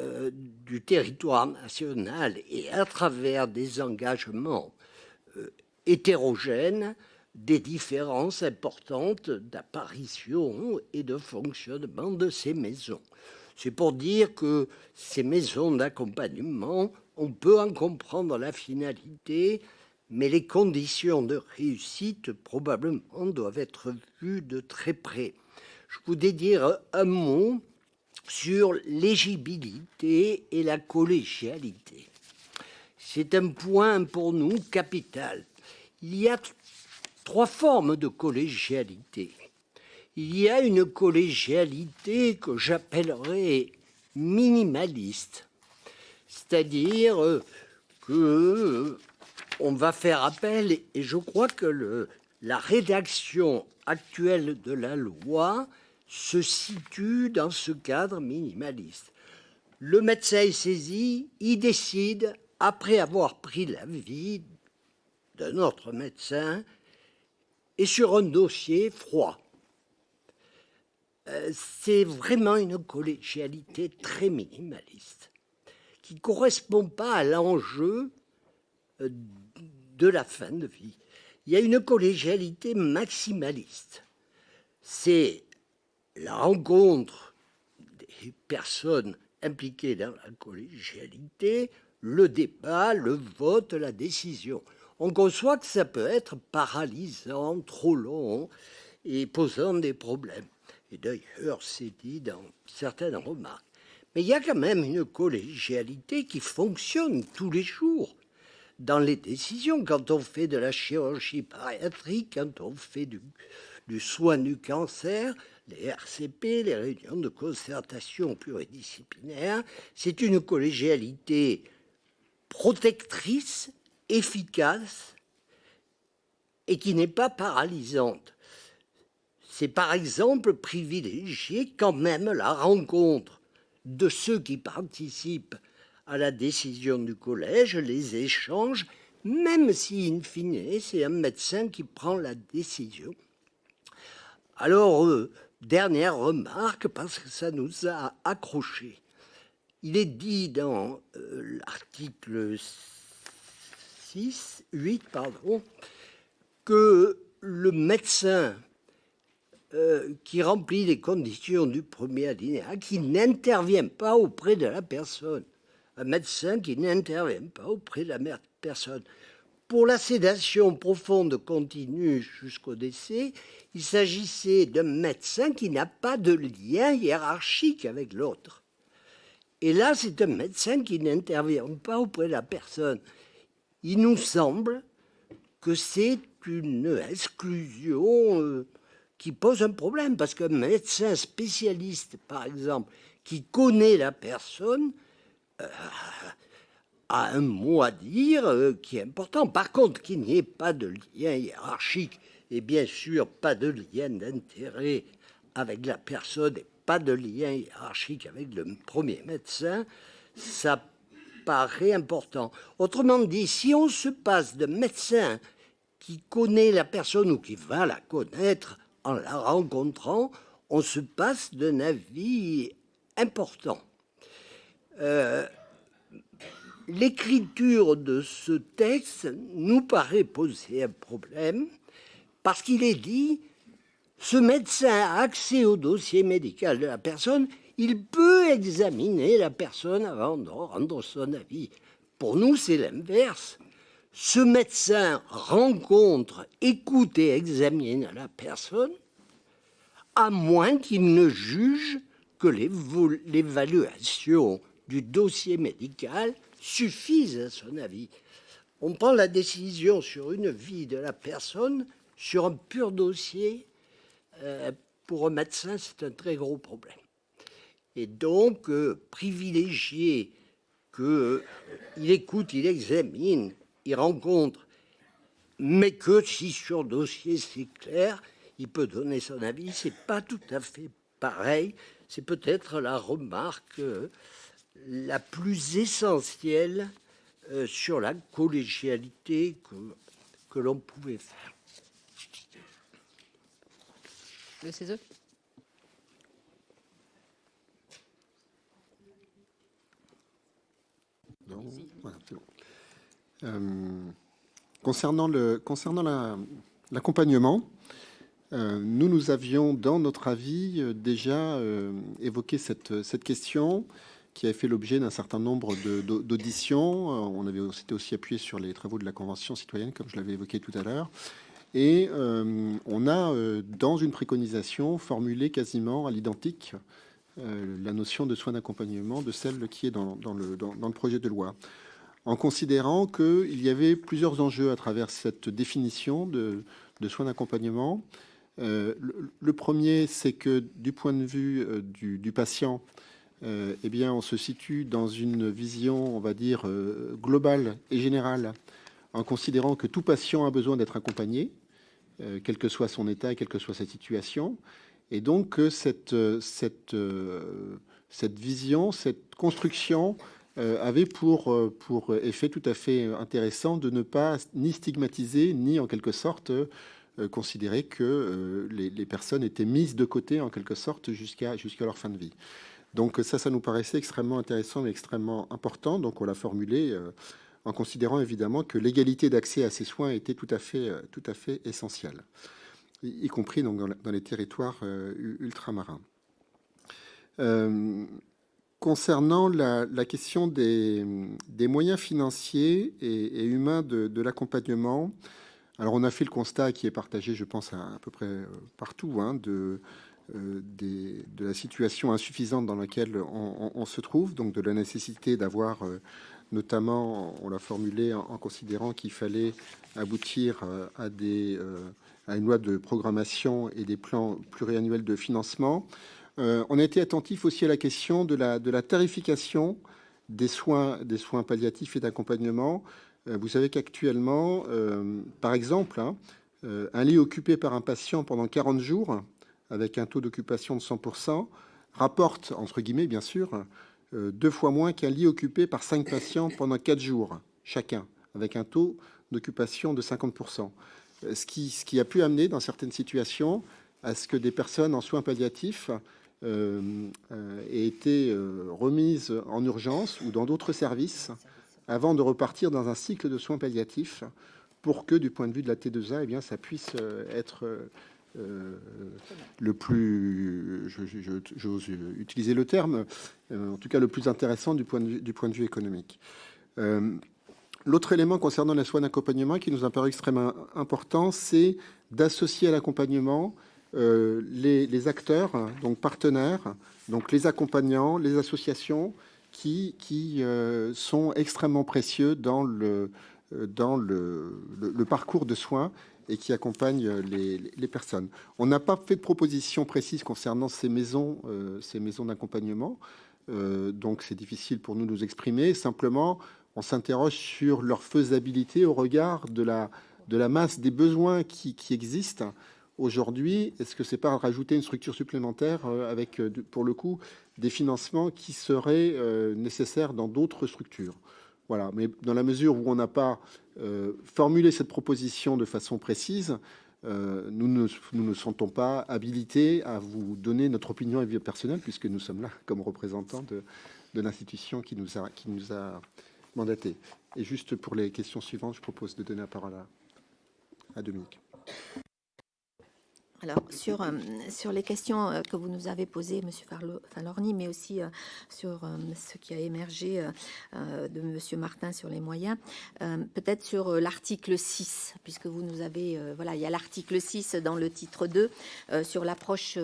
du territoire national et à travers des engagements hétérogènes, des différences importantes d'apparition et de fonctionnement de ces maisons. C'est pour dire que ces maisons d'accompagnement, on peut en comprendre la finalité, mais les conditions de réussite probablement doivent être vues de très près. Je voudrais dire un mot sur l'éligibilité et la collégialité. C'est un point pour nous capital. Il y a 3 formes de collégialité. Il y a une collégialité que j'appellerais minimaliste, c'est-à-dire que on va faire appel, et je crois que la rédaction actuelle de la loi se situe dans ce cadre minimaliste. Le médecin est saisi, il décide, après avoir pris l'avis d'un autre médecin, et sur un dossier froid. C'est vraiment une collégialité très minimaliste, qui ne correspond pas à l'enjeu de la fin de vie. Il y a une collégialité maximaliste. C'est la rencontre des personnes impliquées dans la collégialité, le débat, le vote, la décision. On conçoit que ça peut être paralysant, trop long et posant des problèmes. Et d'ailleurs, c'est dit dans certaines remarques. Mais il y a quand même une collégialité qui fonctionne tous les jours dans les décisions, quand on fait de la chirurgie bariatrique, quand on fait du soin du cancer, les RCP, les réunions de concertation pluridisciplinaire, c'est une collégialité protectrice, efficace et qui n'est pas paralysante. C'est par exemple privilégier quand même la rencontre de ceux qui participent à la décision du collège, les échanges, même si, in fine, c'est un médecin qui prend la décision. Alors, dernière remarque, parce que ça nous a accrochés. Il est dit dans l'article 8, que le médecin qui remplit les conditions du premier alinéa, qui n'intervient pas auprès de la personne, un médecin qui n'intervient pas auprès de la personne. Pour la sédation profonde continue jusqu'au décès, il s'agissait d'un médecin qui n'a pas de lien hiérarchique avec l'autre. Et là, c'est un médecin qui n'intervient pas auprès de la personne. Il nous semble que c'est une exclusion qui pose un problème, parce qu'un médecin spécialiste, par exemple, qui connaît la personne, a un mot à dire qui est important. Par contre, qu'il n'y ait pas de lien hiérarchique et bien sûr pas de lien d'intérêt avec la personne et pas de lien hiérarchique avec le premier médecin, ça paraît important. Autrement dit, si on se passe de médecin qui connaît la personne ou qui va la connaître en la rencontrant, on se passe d'un avis important. L'écriture de ce texte nous paraît poser un problème parce qu'il est dit ce médecin a accès au dossier médical de la personne, il peut examiner la personne avant de rendre son avis. Pour nous, c'est l'inverse. Ce médecin rencontre, écoute et examine la personne, à moins qu'il ne juge que l'évaluation du dossier médical suffise à son avis. On prend la décision sur une vie de la personne, sur un pur dossier. Pour un médecin, c'est un très gros problème. Et donc, privilégier qu'il écoute, il examine, il rencontre, mais que si sur dossier c'est clair, il peut donner son avis, c'est pas tout à fait pareil. c'est peut-être la remarque la plus essentielle sur la collégialité que l'on pouvait faire. Le CESE. Non, voilà, c'est bon. Concernant l'accompagnement, nous avions dans notre avis déjà évoqué cette question qui avait fait l'objet d'un certain nombre d'auditions. On s'était aussi appuyé sur les travaux de la Convention citoyenne, comme je l'avais évoqué tout à l'heure. Et on a, dans une préconisation, formulé quasiment à l'identique la notion de soins d'accompagnement de celle qui est dans le projet de loi, en considérant qu'il y avait plusieurs enjeux à travers cette définition de soins d'accompagnement. Le premier, c'est que du point de vue du patient, eh bien, on se situe dans une vision, on va dire, globale et générale, en considérant que tout patient a besoin d'être accompagné, quel que soit son état et quelle que soit sa situation. Et donc, cette vision, cette construction avait pour effet tout à fait intéressant de ne pas ni stigmatiser, ni en quelque sorte considérer que les personnes étaient mises de côté en quelque sorte jusqu'à leur fin de vie. Donc ça nous paraissait extrêmement intéressant et extrêmement important. Donc on l'a formulé en considérant évidemment que l'égalité d'accès à ces soins était tout à fait essentielle, y compris donc dans les territoires ultramarins. Concernant la question des moyens financiers et humains de l'accompagnement, alors on a fait le constat qui est partagé, je pense, à peu près partout, hein, de la situation insuffisante dans laquelle on se trouve, donc de la nécessité d'avoir, notamment, on l'a formulé en considérant qu'il fallait aboutir à une loi de programmation et des plans pluriannuels de financement. On a été attentif aussi à la question de la tarification des soins palliatifs et d'accompagnement. Vous savez qu'actuellement, par exemple, hein, un lit occupé par un patient pendant 40 jours, avec un taux d'occupation de 100%, rapporte, entre guillemets, bien sûr, 2 fois moins qu'un lit occupé par 5 patients pendant 4 jours, chacun, avec un taux d'occupation de 50%. Ce qui a pu amener, dans certaines situations, à ce que des personnes en soins palliatifs aient été remises en urgence ou dans d'autres services avant de repartir dans un cycle de soins palliatifs pour que, du point de vue de la T2A, eh bien, ça puisse être le plus, j'ose utiliser le terme, en tout cas le plus intéressant du point de vue économique. L'autre élément concernant les soins d'accompagnement qui nous a paru extrêmement important, c'est d'associer à l'accompagnement les acteurs, donc partenaires, donc les accompagnants, les associations qui sont extrêmement précieux dans le parcours de soins et qui accompagnent les personnes. On n'a pas fait de proposition précise concernant ces maisons d'accompagnement, donc c'est difficile pour nous exprimer. Simplement, on s'interroge sur leur faisabilité au regard de la masse des besoins qui existent aujourd'hui. Est-ce que c'est pas rajouter une structure supplémentaire avec, pour le coup, des financements qui seraient nécessaires dans d'autres structures? Voilà, mais dans la mesure où on n'a pas formulé cette proposition de façon précise, nous ne sentons pas habilités à vous donner notre opinion personnelle, puisque nous sommes là comme représentants de l'institution qui nous a mandatés. Et juste pour les questions suivantes, je propose de donner la parole à Dominique. Alors, sur les questions que vous nous avez posées, M. Falorni, mais aussi sur ce qui a émergé de M. Martin sur les moyens, peut-être sur l'article 6, puisque vous nous avez... voilà, il y a l'article 6 dans le titre 2, sur l'approche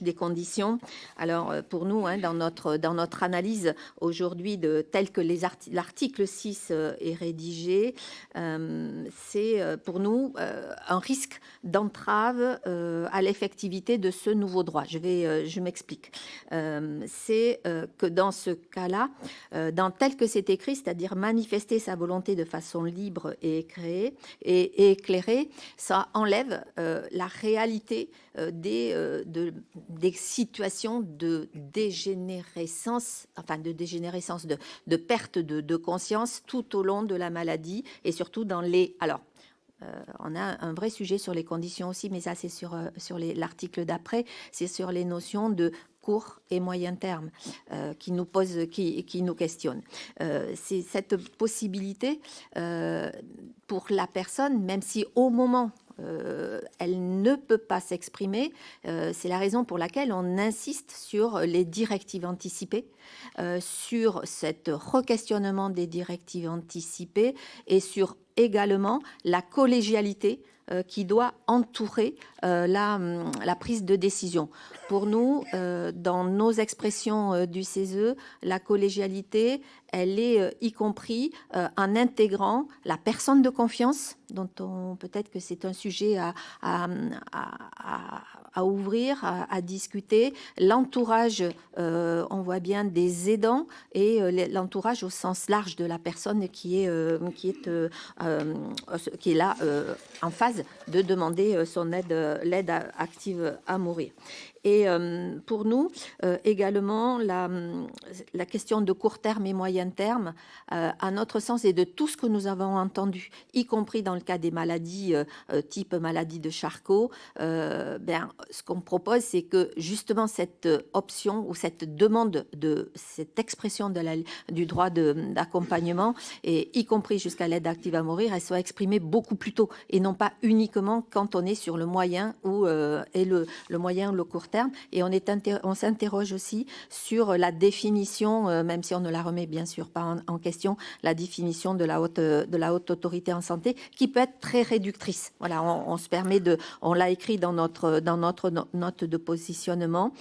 des conditions. Alors, pour nous, hein, dans notre analyse aujourd'hui, tel que l'article 6 est rédigé, c'est pour nous un risque d'entrave à l'effectivité de ce nouveau droit. Je m'explique. C'est que dans ce cas-là, tel que c'est écrit, c'est-à-dire manifester sa volonté de façon libre et éclairée, ça enlève la réalité des situations de dégénérescence, de perte de conscience tout au long de la maladie et surtout dans les... Alors, on a un vrai sujet sur les conditions aussi, mais ça c'est sur l'article d'après, c'est sur les notions de court et moyen terme qui nous questionnent. C'est cette possibilité pour la personne, même si au moment elle ne peut pas s'exprimer, c'est la raison pour laquelle on insiste sur les directives anticipées, sur cet requestionnement des directives anticipées et sur également la collégialité qui doit entourer la prise de décision. Pour nous, dans nos expressions du CESE, la collégialité, elle est y compris en intégrant la personne de confiance, dont peut-être que c'est un sujet à ouvrir, à discuter, l'entourage, on voit bien des aidants et l'entourage au sens large de la personne qui est là en phase de demander son l'aide active à mourir. Et pour nous, également, la question de court terme et moyen terme, à notre sens, et de tout ce que nous avons entendu, y compris dans le cas des maladies type maladie de Charcot, ce qu'on propose, c'est que justement cette option ou cette demande de cette expression du droit d'accompagnement, et y compris jusqu'à l'aide active à mourir, elle soit exprimée beaucoup plus tôt et non pas uniquement quand on est sur le moyen et le moyen ou le court terme. Et on s'interroge aussi sur la définition, même si on ne la remet bien sûr pas en question, la définition de la haute autorité en santé, qui peut être très réductrice. Voilà, on l'a écrit dans notre note de positionnement.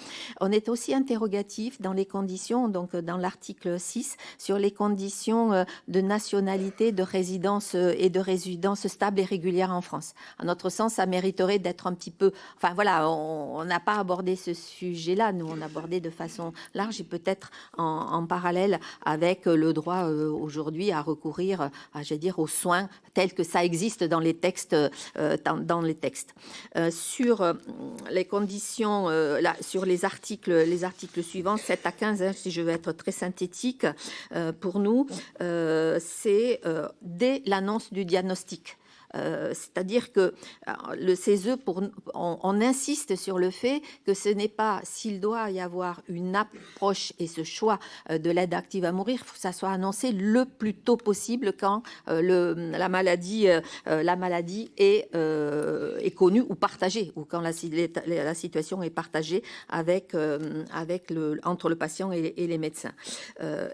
On est aussi interrogatif dans les conditions, donc dans l'article 6, sur les conditions de nationalité, de résidence et de résidence stable et régulière en France. À notre sens, ça mériterait d'être un petit peu... Enfin voilà, on n'a pas abordé ce sujet-là. Nous, on abordé de façon large et peut-être en parallèle avec le droit aujourd'hui à recourir, aux soins tels que ça existe dans les textes. Sur les conditions, sur les articles suivants, 7 à 15, si je veux être très synthétique, pour nous, c'est dès l'annonce du diagnostic. C'est-à-dire que le CESE, on insiste sur le fait que ce n'est pas, s'il doit y avoir une approche et ce choix de l'aide active à mourir, il faut que ça soit annoncé le plus tôt possible quand la maladie est connue ou partagée, ou quand la situation est partagée entre le patient et les médecins.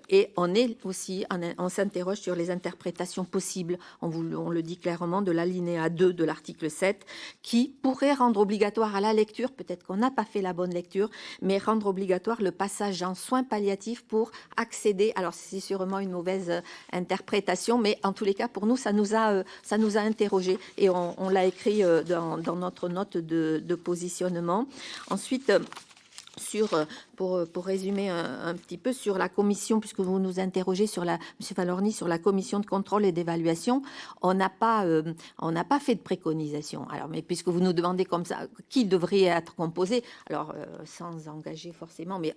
Et on s'interroge sur les interprétations possibles, on le dit clairement, de l'alinéa 2 de l'article 7, qui pourrait rendre obligatoire à la lecture, peut-être qu'on n'a pas fait la bonne lecture, mais rendre obligatoire le passage en soins palliatifs pour accéder, alors c'est sûrement une mauvaise interprétation, mais en tous les cas, pour nous, ça nous a interrogés et on l'a écrit dans notre note de positionnement. Ensuite, pour résumer un petit peu sur la commission, puisque vous nous interrogez Monsieur Falorni, sur la commission de contrôle et d'évaluation, on n'a pas fait de préconisation. Alors, mais puisque vous nous demandez comme ça, qui devrait être composé, alors sans engager forcément, mais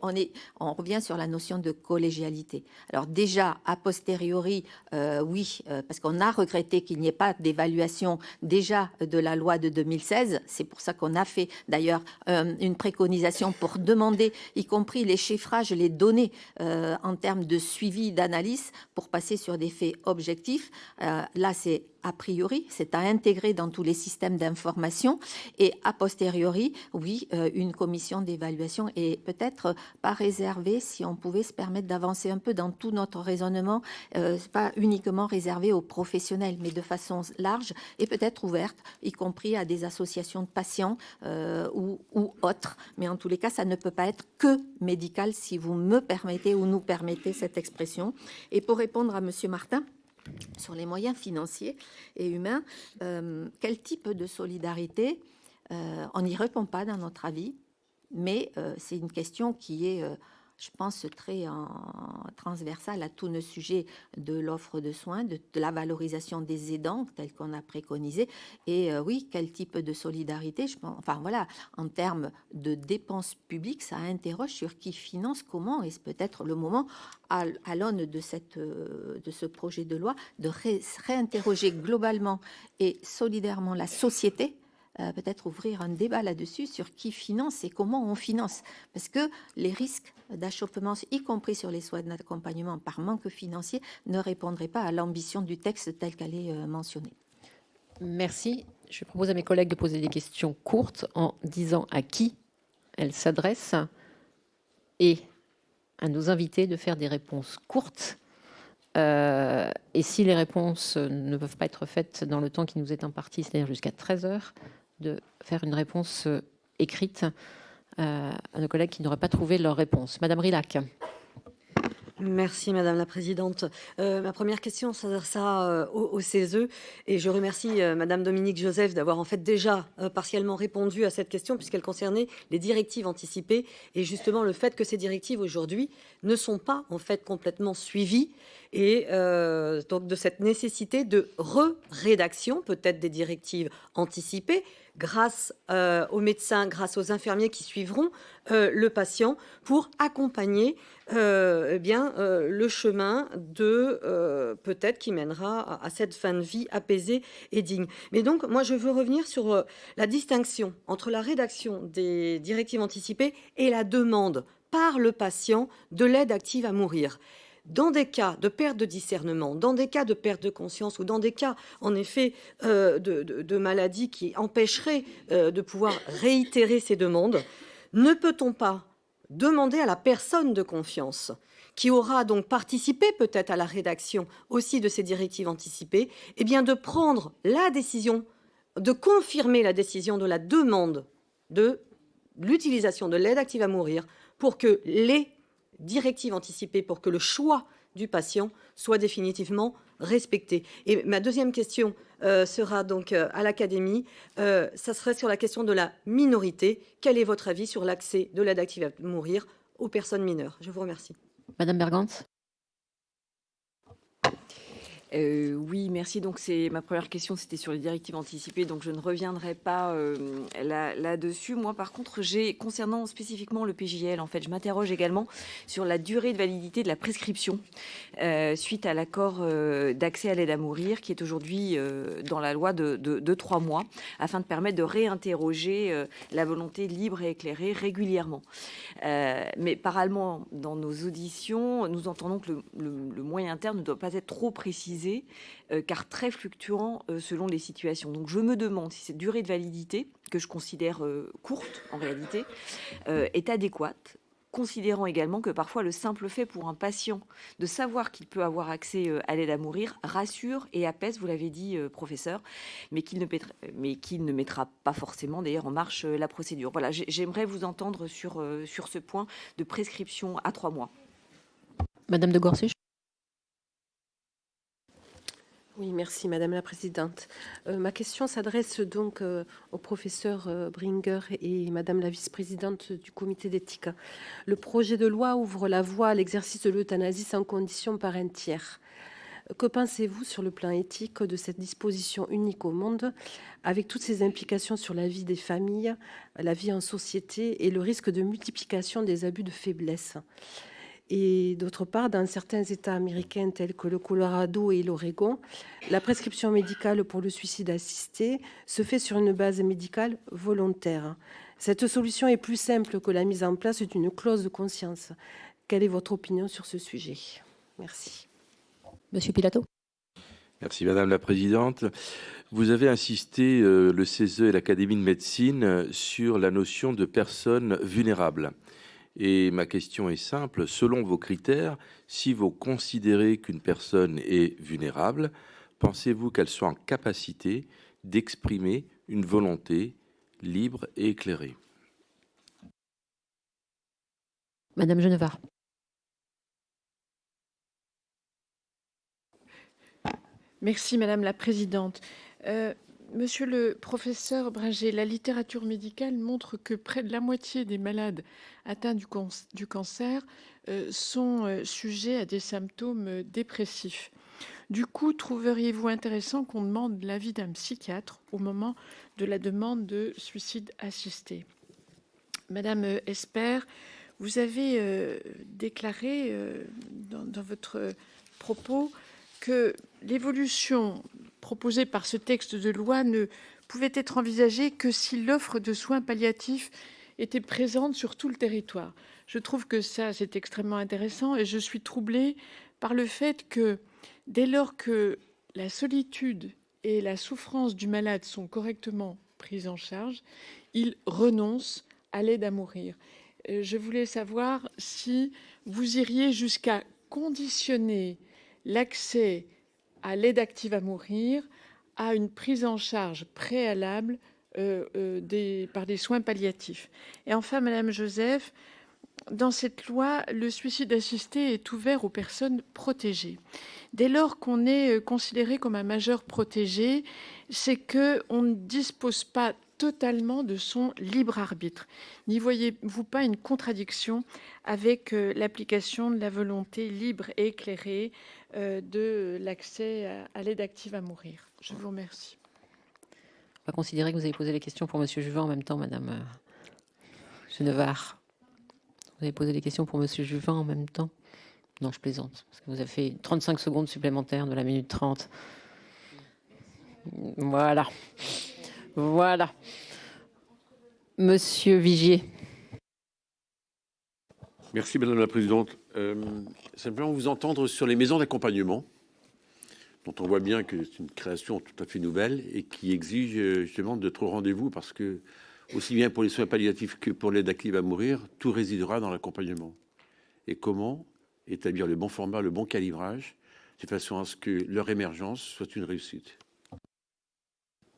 on revient sur la notion de collégialité. Alors déjà, a posteriori, oui, parce qu'on a regretté qu'il n'y ait pas d'évaluation déjà de la loi de 2016. C'est pour ça qu'on a fait d'ailleurs une préconisation pour demander, y compris les chiffrages, les données en termes de suivi, d'analyse, pour passer sur des faits objectifs. Là, c'est a priori, c'est à intégrer dans tous les systèmes d'information, et a posteriori, oui, une commission d'évaluation, et peut-être pas réservée, si on pouvait se permettre d'avancer un peu dans tout notre raisonnement, pas uniquement réservé aux professionnels, mais de façon large et peut-être ouverte, y compris à des associations de patients ou autres. Mais en tous les cas, ça ne peut pas être que médical, si vous me permettez ou nous permettez cette expression. Et pour répondre à Monsieur Martin, sur les moyens financiers et humains, quel type de solidarité On n'y répond pas dans notre avis, mais c'est une question qui est, je pense, très transversale à tous nos sujets de l'offre de soins, de la valorisation des aidants, tel qu'on a préconisé. Et oui, quel type de solidarité, je pense, enfin voilà, en termes de dépenses publiques, ça interroge sur qui finance, comment, et c'est peut-être le moment, à l'aune de ce projet de loi, de réinterroger globalement et solidairement la société. Peut-être ouvrir un débat là-dessus sur qui finance et comment on finance. Parce que les risques d'achoppement, y compris sur les soins d'accompagnement par manque financier, ne répondraient pas à l'ambition du texte telle qu'elle est mentionnée. Merci. Je propose à mes collègues de poser des questions courtes en disant à qui elles s'adressent et à nos invités de faire des réponses courtes. Et si les réponses ne peuvent pas être faites dans le temps qui nous est imparti, c'est-à-dire jusqu'à 13h, de faire une réponse écrite à nos collègues qui n'auraient pas trouvé leur réponse. Madame Rilhac. Merci Madame la Présidente. Ma première question s'adresse au CESE et je remercie Madame Dominique Joseph d'avoir en fait déjà partiellement répondu à cette question puisqu'elle concernait les directives anticipées et justement le fait que ces directives aujourd'hui ne sont pas en fait complètement suivies et donc de cette nécessité de rédaction peut-être des directives anticipées grâce aux médecins, grâce aux infirmiers qui suivront le patient pour accompagner le chemin de peut-être qui mènera à cette fin de vie apaisée et digne. Mais donc, moi, je veux revenir sur la distinction entre la rédaction des directives anticipées et la demande par le patient de l'aide active à mourir. Dans des cas de perte de discernement, dans des cas de perte de conscience ou dans des cas, en effet, de maladies qui empêcheraient de pouvoir réitérer ces demandes, ne peut-on pas demander à la personne de confiance qui aura donc participé peut-être à la rédaction aussi de ces directives anticipées, eh bien de prendre la décision, de confirmer la décision de la demande de l'utilisation de l'aide active à mourir pour que les directives anticipées, pour que le choix du patient soit définitivement respecté. Et ma deuxième question sera donc à l'Académie. Ça serait sur la question de la minorité. Quel est votre avis sur l'accès de l'aide active à mourir aux personnes mineures? Je vous remercie. Madame Bergantz. Oui, merci. Donc, c'est ma première question, c'était sur les directives anticipées, donc je ne reviendrai pas là-dessus. Moi, par contre, concernant spécifiquement le PJL, en fait, je m'interroge également sur la durée de validité de la prescription suite à l'accord d'accès à l'aide à mourir, qui est aujourd'hui dans la loi de 3 mois, afin de permettre de réinterroger la volonté libre et éclairée régulièrement. Mais parallèlement, dans nos auditions, nous entendons que le moyen terme ne doit pas être trop précisé, car très fluctuant selon les situations. Donc je me demande si cette durée de validité, que je considère courte en réalité, est adéquate, considérant également que parfois le simple fait pour un patient de savoir qu'il peut avoir accès à l'aide à mourir rassure et apaise, vous l'avez dit professeur, mais qu'il ne mettra pas forcément d'ailleurs en marche la procédure. Voilà, j'aimerais vous entendre sur ce point de prescription à 3 mois. Madame de Gorsuch. Oui, merci Madame la Présidente. Ma question s'adresse donc au professeur Bringer et Madame la vice-présidente du comité d'éthique. Le projet de loi ouvre la voie à l'exercice de l'euthanasie sans condition par un tiers. Que pensez-vous sur le plan éthique de cette disposition unique au monde, avec toutes ses implications sur la vie des familles, la vie en société et le risque de multiplication des abus de faiblesse ? Et d'autre part, dans certains États américains tels que le Colorado et l'Oregon, la prescription médicale pour le suicide assisté se fait sur une base médicale volontaire. Cette solution est plus simple que la mise en place d'une clause de conscience. Quelle est votre opinion sur ce sujet? Merci. Monsieur Pilato. Merci Madame la Présidente. Vous avez insisté, le CESE et l'Académie de médecine, sur la notion de personnes vulnérables. Et ma question est simple, selon vos critères, si vous considérez qu'une personne est vulnérable, pensez-vous qu'elle soit en capacité d'exprimer une volonté libre et éclairée? Madame Genevard. Merci Madame la Présidente. Monsieur le professeur Bringer, la littérature médicale montre que près de la moitié des malades atteints du cancer sont sujets à des symptômes dépressifs. Du coup, trouveriez-vous intéressant qu'on demande l'avis d'un psychiatre au moment de la demande de suicide assisté? Madame Esper, vous avez déclaré dans votre propos que l'évolution proposée par ce texte de loi ne pouvait être envisagée que si l'offre de soins palliatifs était présente sur tout le territoire. Je trouve que ça, c'est extrêmement intéressant et je suis troublée par le fait que dès lors que la solitude et la souffrance du malade sont correctement prises en charge, il renonce à l'aide à mourir. Je voulais savoir si vous iriez jusqu'à conditionner l'accès à l'aide active à mourir à une prise en charge préalable par des soins palliatifs. Et enfin, Madame Joseph, dans cette loi, le suicide assisté est ouvert aux personnes protégées. Dès lors qu'on est considéré comme un majeur protégé, c'est qu'on ne dispose pas totalement de son libre arbitre. N'y voyez-vous pas une contradiction avec l'application de la volonté libre et éclairée de l'accès à l'aide active à mourir? Je vous remercie. On va considérer que vous avez posé les questions pour Monsieur Juvin en même temps, Madame Genevard. Vous avez posé les questions pour Monsieur Juvin en même temps? Non, je plaisante, parce que vous avez fait 35 secondes supplémentaires de la minute 30. Voilà. Voilà. Monsieur Vigier. Merci Madame la Présidente. Simplement vous entendre sur les maisons d'accompagnement, dont on voit bien que c'est une création tout à fait nouvelle et qui exige justement d'être au rendez-vous parce que, aussi bien pour les soins palliatifs que pour l'aide active à mourir, tout résidera dans l'accompagnement. Et comment établir le bon format, le bon calibrage, de façon à ce que leur émergence soit une réussite.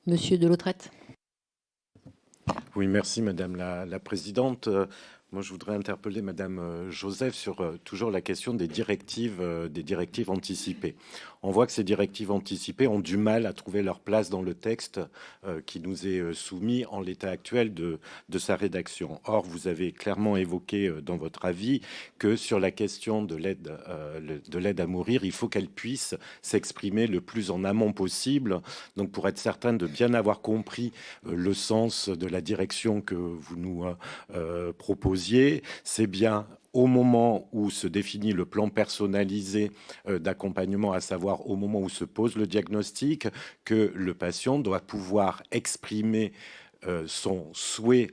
Monsieur Delautrette. Oui, merci Madame la Présidente. Moi, je voudrais interpeller Madame Joseph sur toujours la question des directives anticipées. On voit que ces directives anticipées ont du mal à trouver leur place dans le texte qui nous est soumis en l'état actuel de sa rédaction. Or, vous avez clairement évoqué dans votre avis que sur la question de l'aide à mourir, il faut qu'elle puisse s'exprimer le plus en amont possible. Donc, pour être certain de bien avoir compris le sens de la direction que vous nous proposez, c'est bien au moment où se définit le plan personnalisé d'accompagnement, à savoir au moment où se pose le diagnostic, que le patient doit pouvoir exprimer son souhait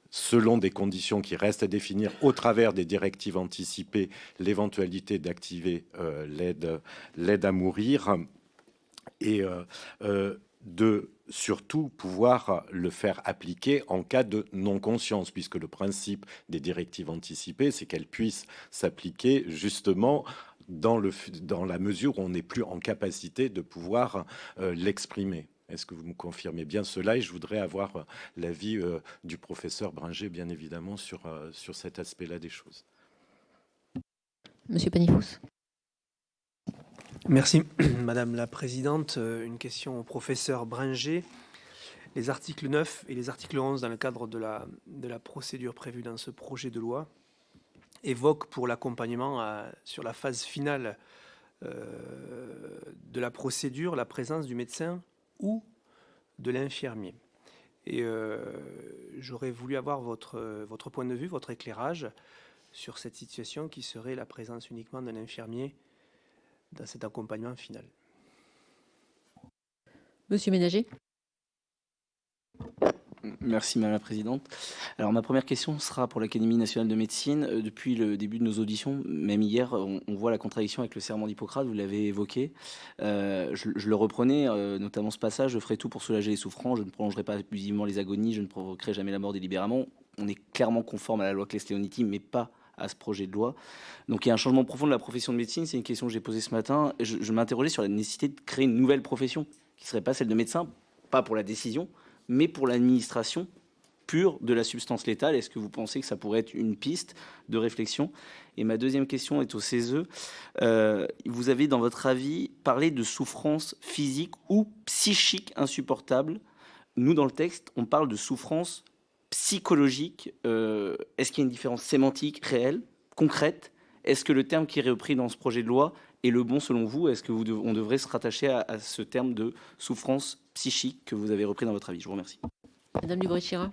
selon des conditions qui restent à définir au travers des directives anticipées, l'éventualité d'activer l'aide à mourir et de surtout pouvoir le faire appliquer en cas de non-conscience, puisque le principe des directives anticipées, c'est qu'elles puissent s'appliquer justement dans la mesure où on n'est plus en capacité de pouvoir l'exprimer. Est-ce que vous me confirmez bien cela? Et je voudrais avoir l'avis du professeur Bringer, bien évidemment, sur cet aspect-là des choses. Monsieur Panifous. Merci Madame la Présidente. Une question au professeur Bringer. Les articles 9 et les articles 11 dans le cadre de la procédure prévue dans ce projet de loi évoquent pour l'accompagnement sur la phase finale de la procédure la présence du médecin ou de l'infirmier. Et j'aurais voulu avoir votre point de vue, votre éclairage sur cette situation qui serait la présence uniquement d'un infirmier dans cet accompagnement final. Monsieur Ménager. Merci Madame la Présidente. Alors ma première question sera pour l'Académie nationale de médecine. Depuis le début de nos auditions, même hier, on voit la contradiction avec le serment d'Hippocrate, vous l'avez évoqué. Je le reprenais, notamment ce passage: je ferai tout pour soulager les souffrants, je ne prolongerai pas abusivement les agonies, je ne provoquerai jamais la mort délibérément. On est clairement conforme à la loi Claes-Leonetti, mais pas à ce projet de loi. Donc il y a un changement profond de la profession de médecine. C'est une question que j'ai posée ce matin. Je m'interrogeais sur la nécessité de créer une nouvelle profession qui ne serait pas celle de médecin, pas pour la décision, mais pour l'administration pure de la substance létale. Est-ce que vous pensez que ça pourrait être une piste de réflexion? Et ma deuxième question est au CESE. Vous avez dans votre avis parlé de souffrance physique ou psychique insupportable. Nous, dans le texte, on parle de souffrance psychologique. Est-ce qu'il y a une différence sémantique réelle, concrète? Est-ce que le terme qui est repris dans ce projet de loi est le bon selon vous? Est-ce qu'on devrait se rattacher à ce terme de souffrance psychique que vous avez repris dans votre avis? Je vous remercie. Madame Dubreuil-Chirat.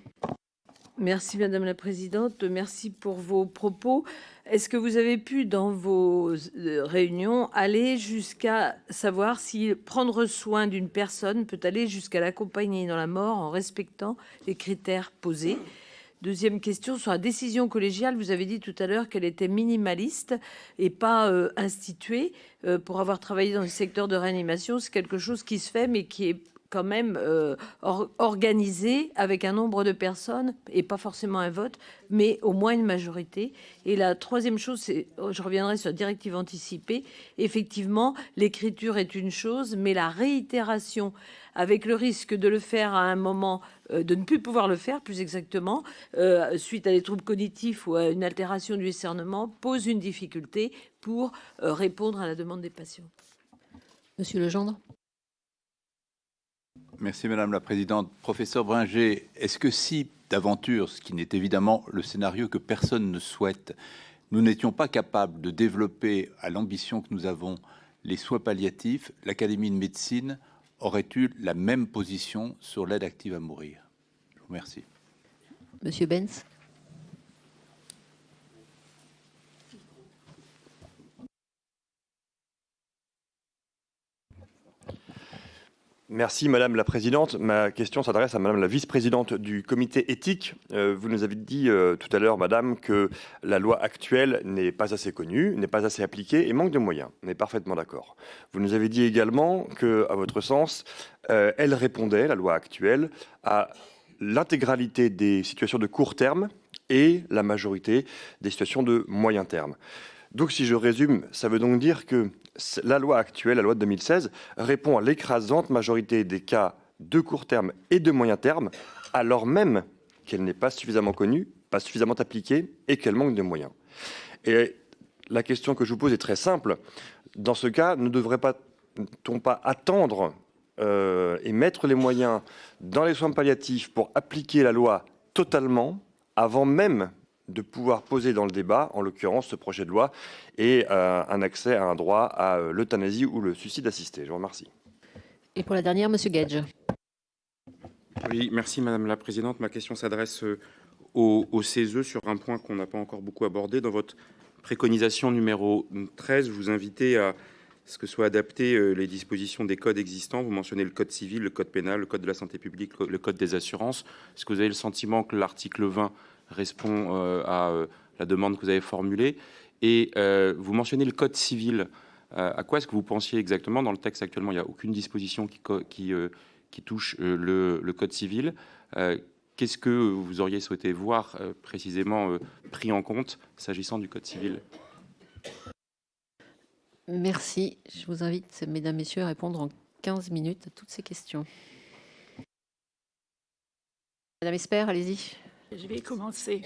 Merci Madame la Présidente, merci pour vos propos. Est-ce que vous avez pu, dans vos réunions, aller jusqu'à savoir si prendre soin d'une personne peut aller jusqu'à l'accompagner dans la mort en respectant les critères posés? Deuxième question, sur la décision collégiale, vous avez dit tout à l'heure qu'elle était minimaliste et pas instituée. Pour avoir travaillé dans le secteur de réanimation, c'est quelque chose qui se fait, mais qui est quand même organisé avec un nombre de personnes, et pas forcément un vote, mais au moins une majorité. Et la troisième chose, c'est, je reviendrai sur la directive anticipée, effectivement, l'écriture est une chose, mais la réitération, avec le risque de le faire à un moment, de ne plus pouvoir le faire, plus exactement, suite à des troubles cognitifs ou à une altération du discernement, pose une difficulté pour répondre à la demande des patients. Monsieur Legendre. Merci Madame la Présidente. Professeur Bringer, est-ce que si d'aventure, ce qui n'est évidemment le scénario que personne ne souhaite, nous n'étions pas capables de développer à l'ambition que nous avons les soins palliatifs, l'Académie de médecine aurait eu la même position sur l'aide active à mourir? Je vous remercie. Monsieur Benz. Merci Madame la Présidente. Ma question s'adresse à Madame la Vice-présidente du comité éthique. Vous nous avez dit tout à l'heure, Madame, que la loi actuelle n'est pas assez connue, n'est pas assez appliquée et manque de moyens. On est parfaitement d'accord. Vous nous avez dit également que, à votre sens, elle répondait, la loi actuelle, à l'intégralité des situations de court terme et la majorité des situations de moyen terme. Donc, si je résume, ça veut donc dire que la loi actuelle, la loi de 2016, répond à l'écrasante majorité des cas de court terme et de moyen terme, alors même qu'elle n'est pas suffisamment connue, pas suffisamment appliquée et qu'elle manque de moyens. Et la question que je vous pose est très simple. Dans ce cas, ne devrait-on pas attendre et mettre les moyens dans les soins palliatifs pour appliquer la loi totalement avant même de pouvoir poser dans le débat, en l'occurrence ce projet de loi, et un accès à un droit à l'euthanasie ou le suicide assisté? Je vous remercie. Et pour la dernière, Monsieur Gage. Oui, merci Madame la Présidente. Ma question s'adresse au CESE sur un point qu'on n'a pas encore beaucoup abordé. Dans votre préconisation numéro 13, vous invitez à ce que soient adaptées les dispositions des codes existants. Vous mentionnez le code civil, le code pénal, le code de la santé publique, le code des assurances. Est-ce que vous avez le sentiment que l'article 20 répond à la demande que vous avez formulée? Et vous mentionnez le code civil. À quoi est-ce que vous pensiez exactement? Dans le texte actuellement, il n'y a aucune disposition qui touche le code civil. Qu'est-ce que vous auriez souhaité voir précisément pris en compte s'agissant du code civil? Merci. Je vous invite, mesdames, messieurs, à répondre en 15 minutes à toutes ces questions. Madame Espert, allez-y. Je vais commencer.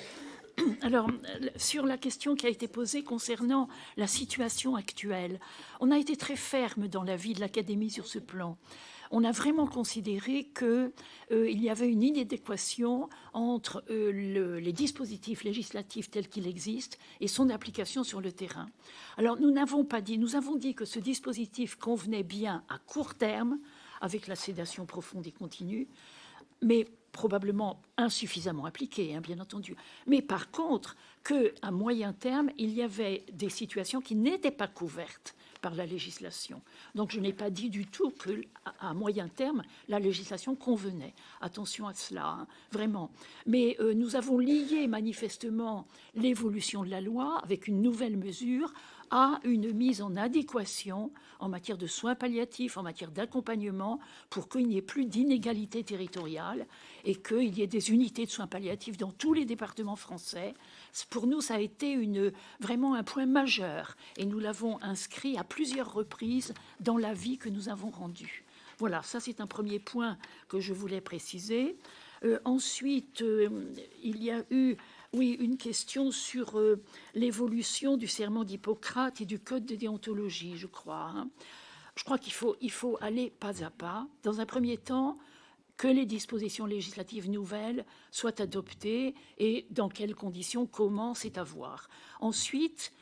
Alors, sur la question qui a été posée concernant la situation actuelle, on a été très ferme dans l'avis de l'Académie sur ce plan. On a vraiment considéré qu'il y avait une inadéquation entre les dispositifs législatifs tels qu'ils existent et son application sur le terrain. Alors, nous n'avons pas dit, nous avons dit que ce dispositif convenait bien à court terme, avec la sédation profonde et continue, mais probablement insuffisamment appliqué, hein, bien entendu. Mais par contre, qu'à moyen terme, il y avait des situations qui n'étaient pas couvertes par la législation. Donc je n'ai pas dit du tout qu'à moyen terme, la législation convenait. Attention à cela, hein, vraiment. Mais nous avons lié manifestement l'évolution de la loi avec une nouvelle mesure à une mise en adéquation en matière de soins palliatifs, en matière d'accompagnement, pour qu'il n'y ait plus d'inégalité territoriale et qu'il y ait des unités de soins palliatifs dans tous les départements français. Pour nous, ça a été vraiment un point majeur et nous l'avons inscrit à plusieurs reprises dans l'avis que nous avons rendu. Voilà, ça c'est un premier point que je voulais préciser. Ensuite, il y a eu, oui, une question sur l'évolution du serment d'Hippocrate et du code de déontologie, je crois. Je crois qu'il faut aller pas à pas. Dans un premier temps, que les dispositions législatives nouvelles soient adoptées et dans quelles conditions, comment, c'est à voir. Ensuite,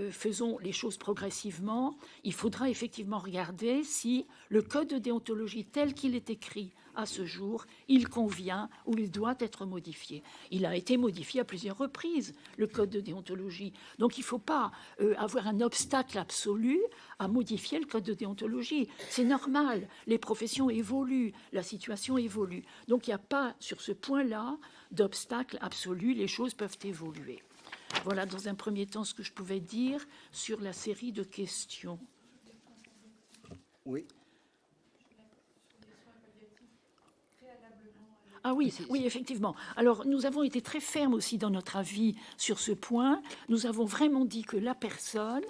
faisons les choses progressivement. Il faudra effectivement regarder si le code de déontologie tel qu'il est écrit à ce jour, il convient ou il doit être modifié. Il a été modifié à plusieurs reprises, le code de déontologie. Donc il ne faut pas avoir un obstacle absolu à modifier le code de déontologie. C'est normal, les professions évoluent, la situation évolue. Donc il n'y a pas, sur ce point-là, d'obstacle absolu, les choses peuvent évoluer. Voilà, dans un premier temps, ce que je pouvais dire sur la série de questions. Oui. Ah oui, oui, effectivement. Alors, nous avons été très fermes aussi dans notre avis sur ce point. Nous avons vraiment dit que la personne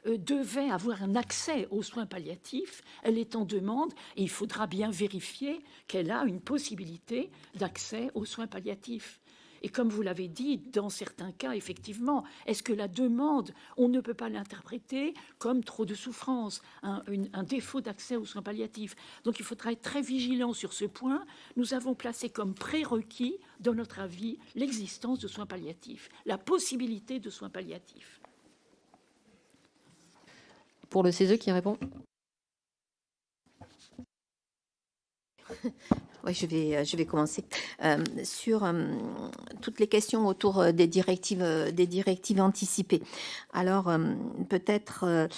devait avoir un accès aux soins palliatifs. Elle est en demande et il faudra bien vérifier qu'elle a une possibilité d'accès aux soins palliatifs. Et comme vous l'avez dit, dans certains cas, effectivement, est-ce que la demande, on ne peut pas l'interpréter comme trop de souffrance, un défaut d'accès aux soins palliatifs. Donc il faudra être très vigilant sur ce point. Nous avons placé comme prérequis, dans notre avis, l'existence de soins palliatifs, la possibilité de soins palliatifs. Pour le CESE qui répond. Oui, je vais commencer sur toutes les questions autour des directives anticipées. Alors, peut-être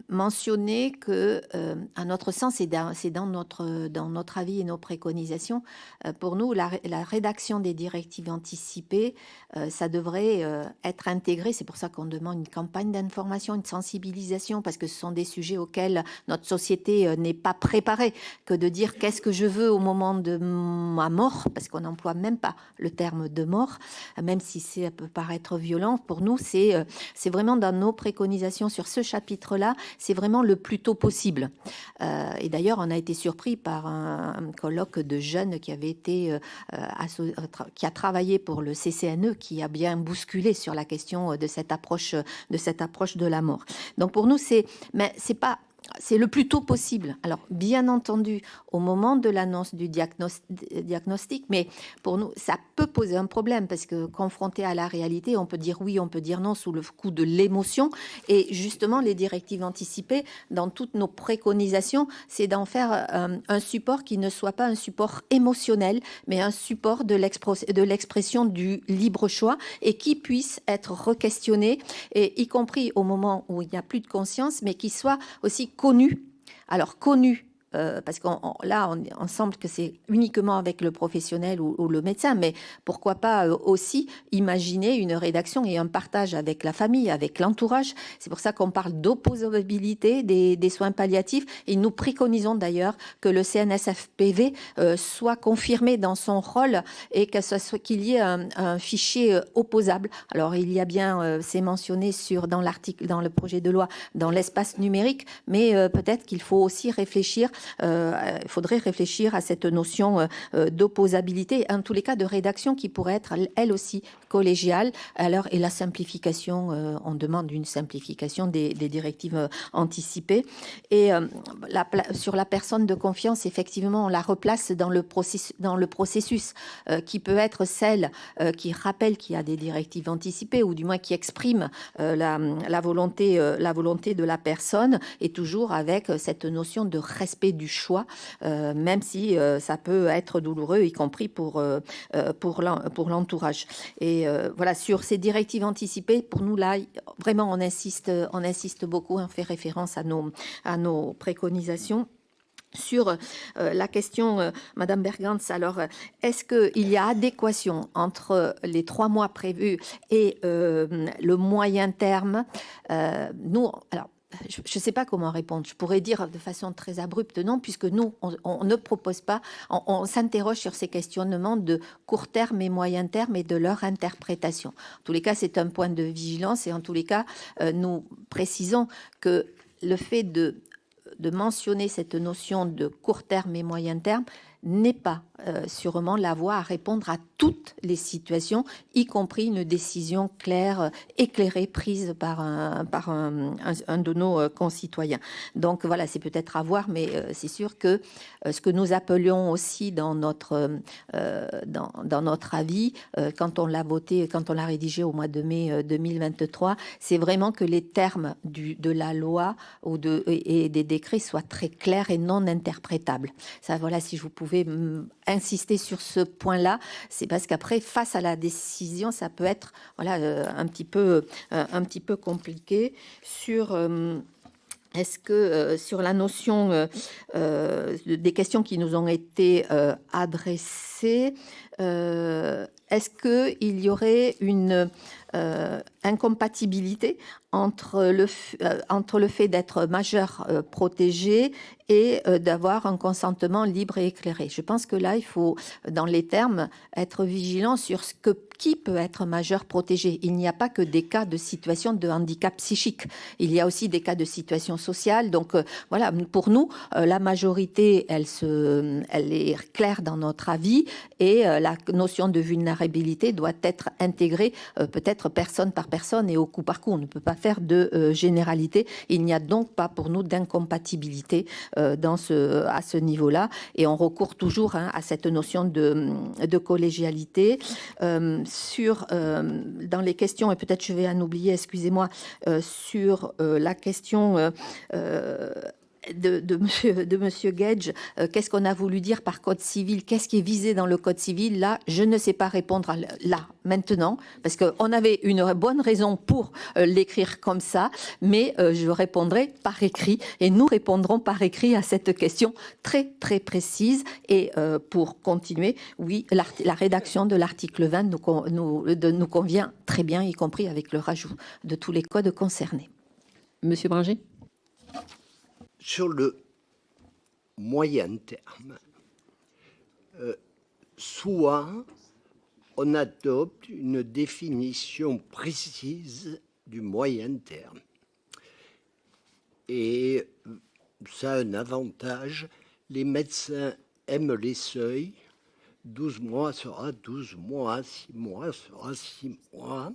mentionner que, à notre sens, et c'est dans notre avis et nos préconisations, pour nous, la rédaction des directives anticipées, ça devrait être intégré. C'est pour ça qu'on demande une campagne d'information, une sensibilisation, parce que ce sont des sujets auxquels notre société n'est pas préparée, que de dire qu'est-ce que je veux au moment de ma mort, parce qu'on n'emploie même pas le terme de mort, même si ça peut paraître violent. Pour nous, c'est vraiment dans nos préconisations sur ce chapitre-là, c'est vraiment le plus tôt possible. Et d'ailleurs, on a été surpris par un colloque de jeunes qui avait été qui a travaillé pour le CCNE, qui a bien bousculé sur la question de cette approche de la mort. Donc pour nous, c'est le plus tôt possible. Alors, bien entendu, au moment de l'annonce du diagnostic, mais pour nous, ça peut poser un problème parce que confronté à la réalité, on peut dire oui, on peut dire non sous le coup de l'émotion. Et justement, les directives anticipées, dans toutes nos préconisations, c'est d'en faire un support qui ne soit pas un support émotionnel, mais un support de l'expression du libre choix et qui puisse être re-questionné, et y compris au moment où il n'y a plus de conscience, mais qui soit aussi connu. Alors connu, parce on semble que c'est uniquement avec le professionnel ou le médecin, mais pourquoi pas aussi imaginer une rédaction et un partage avec la famille, avec l'entourage. C'est pour ça qu'on parle d'opposabilité des soins palliatifs, et nous préconisons d'ailleurs que le CNSFPV soit confirmé dans son rôle et qu'il y ait un fichier opposable. Alors il y a bien, c'est mentionné dans l'article, dans le projet de loi, dans l'espace numérique, mais peut-être qu'il faut aussi réfléchir. Il faudrait réfléchir à cette notion d'opposabilité, en tous les cas de rédaction qui pourrait être elle aussi collégiale. Alors, et la simplification, on demande une simplification des directives anticipées. Et sur la personne de confiance, effectivement, on la replace dans le processus qui peut être celle qui rappelle qu'il y a des directives anticipées, ou du moins qui exprime la volonté de la personne, et toujours avec cette notion de respect du choix, même si ça peut être douloureux, y compris pour l'entourage. Et voilà, sur ces directives anticipées, pour nous là, vraiment, on insiste beaucoup, on fait référence à nos préconisations. Sur la question, Madame Bergantz, alors, est-ce qu'il y a adéquation entre les 3 mois prévus et le moyen terme? Nous, alors, je ne sais pas comment répondre. Je pourrais dire de façon très abrupte non, puisque nous, on ne propose pas, on s'interroge sur ces questionnements de court terme et moyen terme et de leur interprétation. En tous les cas, c'est un point de vigilance, et en tous les cas, nous précisons que le fait de mentionner cette notion de court terme et moyen terme n'est pas sûrement la voie à répondre à toutes les situations, y compris une décision claire, éclairée, prise par un de nos concitoyens. Donc voilà, c'est peut-être à voir, mais c'est sûr que ce que nous appelions aussi dans notre avis, quand on l'a voté, quand on l'a rédigé au mois de mai 2023, c'est vraiment que les termes de la loi et des décrets soient très clairs et non interprétables. Ça, voilà, si je vous pouvais insister sur ce point-là, c'est parce qu'après, face à la décision, ça peut être un petit peu compliqué sur... Est-ce que sur la notion des questions qui nous ont été adressées, est-ce qu'il y aurait une incompatibilité entre le fait d'être majeur protégé et d'avoir un consentement libre et éclairé? Je pense que là, il faut, dans les termes, être vigilant sur qui peut être majeur protégé. Il n'y a pas que des cas de situation de handicap psychique. Il y a aussi des cas de situation sociale. Donc voilà, pour nous, la majorité, elle est claire dans notre avis, et la notion de vulnérabilité doit être intégrée peut-être personne par personne et au coup par coup. On ne peut pas faire de généralité. Il n'y a donc pas pour nous d'incompatibilité à ce niveau-là, et on recourt toujours à cette notion de collégialité. Dans les questions, et peut-être je vais en oublier, excusez-moi, sur la question de monsieur Gage, qu'est-ce qu'on a voulu dire par code civil, qu'est-ce qui est visé dans le code civil? Là, je ne sais pas répondre maintenant, parce qu'on avait une bonne raison pour l'écrire comme ça, mais je répondrai par écrit, et nous répondrons par écrit à cette question très très précise. Et pour continuer, oui, la rédaction de l'article 20 nous convient très bien, y compris avec le rajout de tous les codes concernés. Monsieur Bringer. Sur le moyen terme, soit on adopte une définition précise du moyen terme, et ça a un avantage, les médecins aiment les seuils, 12 mois sera 12 mois, 6 mois sera 6 mois,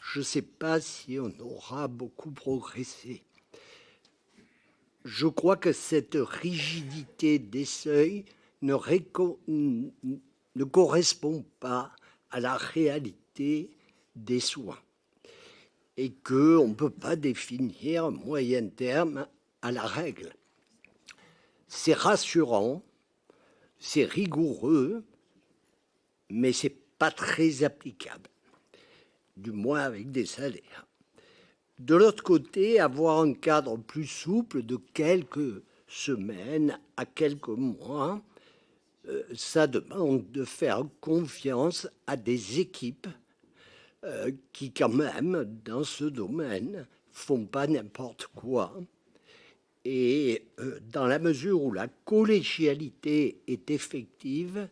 je ne sais pas si on aura beaucoup progressé. Je crois que cette rigidité des seuils ne correspond pas à la réalité des soins, et qu'on ne peut pas définir un moyen terme à la règle. C'est rassurant, c'est rigoureux, mais ce n'est pas très applicable, du moins avec des salaires. De l'autre côté, avoir un cadre plus souple de quelques semaines à quelques mois, ça demande de faire confiance à des équipes qui, quand même, dans ce domaine, font pas n'importe quoi. Et dans la mesure où la collégialité est effective,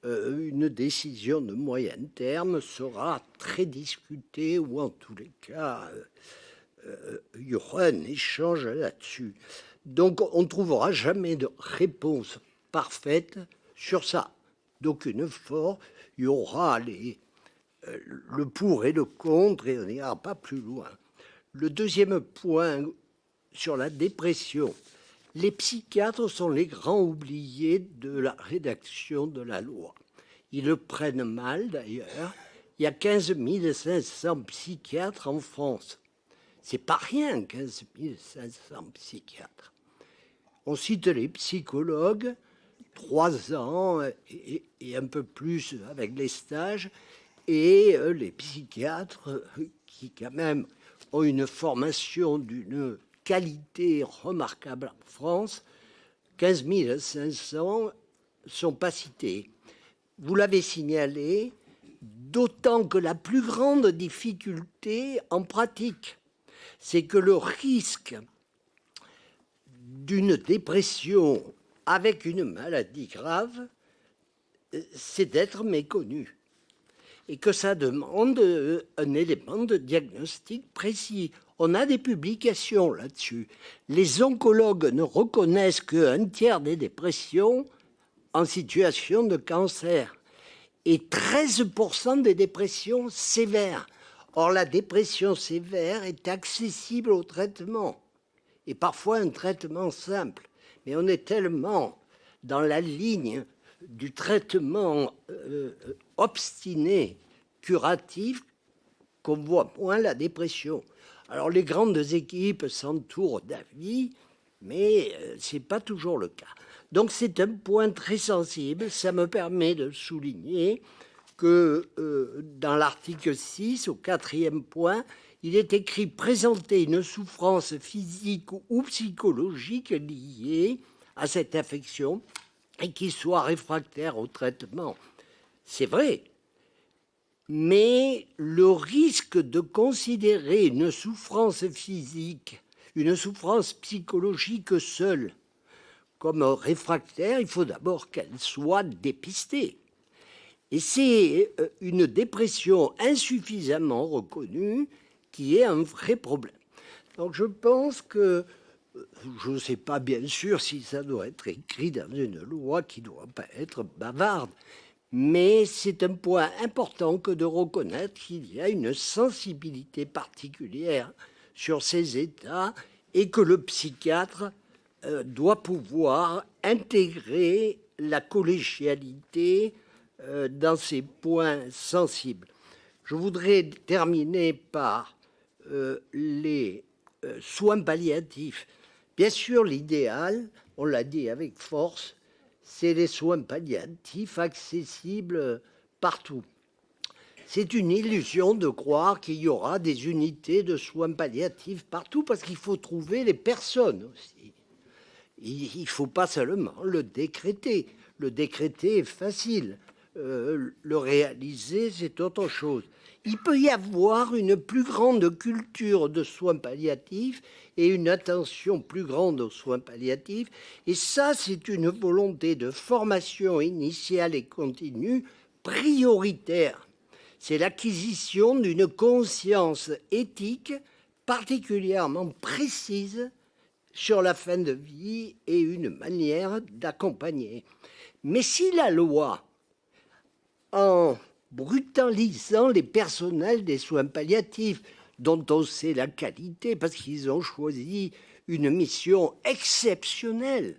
une décision de moyen terme sera très discutée, ou en tous les cas, il y aura un échange là-dessus. Donc, on ne trouvera jamais de réponse parfaite sur ça. D'aucune forme, il y aura le pour et le contre, et on n'ira pas plus loin. Le deuxième point, sur la dépression, les psychiatres sont les grands oubliés de la rédaction de la loi. Ils le prennent mal, d'ailleurs. Il y a 15 500 psychiatres en France. C'est pas rien, 15 500 psychiatres. On cite les psychologues, 3 ans et un peu plus avec les stages, et les psychiatres qui, quand même, ont une formation d'une qualité remarquable en France, 15 500 sont pas cités. Vous l'avez signalé, d'autant que la plus grande difficulté en pratique, c'est que le risque d'une dépression avec une maladie grave, c'est d'être méconnu, et que ça demande un élément de diagnostic précis. On a des publications là-dessus. Les oncologues ne reconnaissent qu'un tiers des dépressions en situation de cancer et 13% des dépressions sévères. Or, la dépression sévère est accessible au traitement, et parfois un traitement simple. Mais on est tellement dans la ligne du traitement obstiné, curatif, qu'on voit moins la dépression. Alors, les grandes équipes s'entourent d'avis, mais ce n'est pas toujours le cas. Donc, c'est un point très sensible. Ça me permet de souligner que dans l'article 6, au 4e point, il est écrit « Présenter une souffrance physique ou psychologique liée à cette affection et qui soit réfractaire au traitement ». C'est vrai, mais le risque de considérer une souffrance physique, une souffrance psychologique seule, comme réfractaire, il faut d'abord qu'elle soit dépistée. Et c'est une dépression insuffisamment reconnue qui est un vrai problème. Donc je pense que, je ne sais pas bien sûr si ça doit être écrit dans une loi qui ne doit pas être bavarde, mais c'est un point important que de reconnaître qu'il y a une sensibilité particulière sur ces états et que le psychiatre doit pouvoir intégrer la collégialité dans ces points sensibles. Je voudrais terminer par les soins palliatifs. Bien sûr, l'idéal, on l'a dit avec force, c'est les soins palliatifs accessibles partout. C'est une illusion de croire qu'il y aura des unités de soins palliatifs partout, parce qu'il faut trouver les personnes aussi. Il ne faut pas seulement le décréter. Le décréter est facile. Le réaliser, c'est autre chose. Il peut y avoir une plus grande culture de soins palliatifs et une attention plus grande aux soins palliatifs. Et ça, c'est une volonté de formation initiale et continue prioritaire. C'est l'acquisition d'une conscience éthique particulièrement précise sur la fin de vie et une manière d'accompagner. Mais si la loi, en brutalisant les personnels des soins palliatifs, dont on sait la qualité parce qu'ils ont choisi une mission exceptionnelle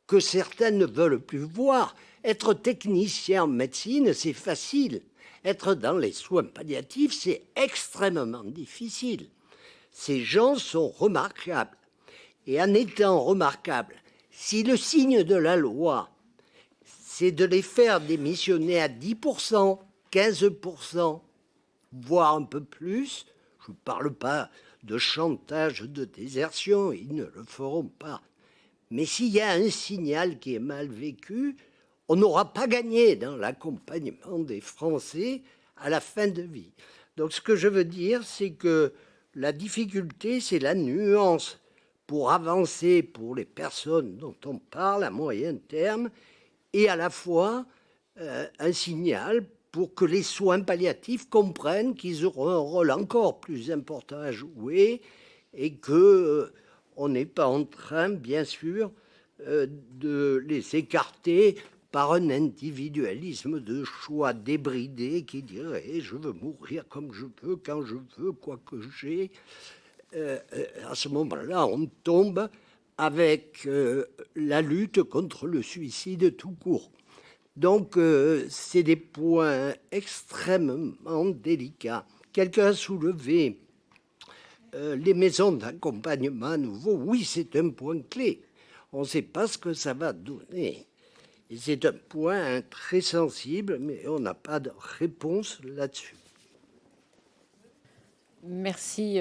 que certains ne veulent plus voir. Être technicien en médecine, c'est facile. Être dans les soins palliatifs, c'est extrêmement difficile. Ces gens sont remarquables. Et en étant remarquables, si le signe de la loi, c'est de les faire démissionner à 10%, 15%, voire un peu plus, je ne parle pas de chantage, de désertion, ils ne le feront pas. Mais s'il y a un signal qui est mal vécu, on n'aura pas gagné dans l'accompagnement des Français à la fin de vie. Donc ce que je veux dire, c'est que la difficulté, c'est la nuance pour avancer pour les personnes dont on parle à moyen terme, et à la fois un signal pour que les soins palliatifs comprennent qu'ils auront un rôle encore plus important à jouer et qu'on n'est pas en train, bien sûr, de les écarter par un individualisme de choix débridé qui dirait « je veux mourir comme je veux, quand je veux, quoi que j'ai ». À ce moment-là, on tombe avec la lutte contre le suicide tout court. Donc, c'est des points extrêmement délicats. Quelqu'un a soulevé les maisons d'accompagnement à nouveau. Oui, c'est un point clé. On ne sait pas ce que ça va donner. Et c'est un point très sensible, mais on n'a pas de réponse là-dessus. Merci,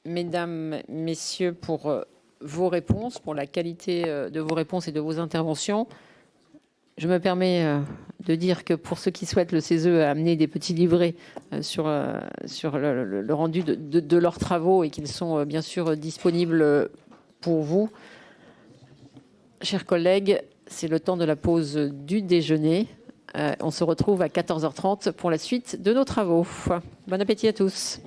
mesdames, messieurs, pour vos réponses, pour la qualité de vos réponses et de vos interventions. Je me permets de dire que pour ceux qui souhaitent, le CESE a amené des petits livrets sur le rendu de leurs travaux et qu'ils sont bien sûr disponibles pour vous. Chers collègues, c'est le temps de la pause du déjeuner. On se retrouve à 14h30 pour la suite de nos travaux. Bon appétit à tous.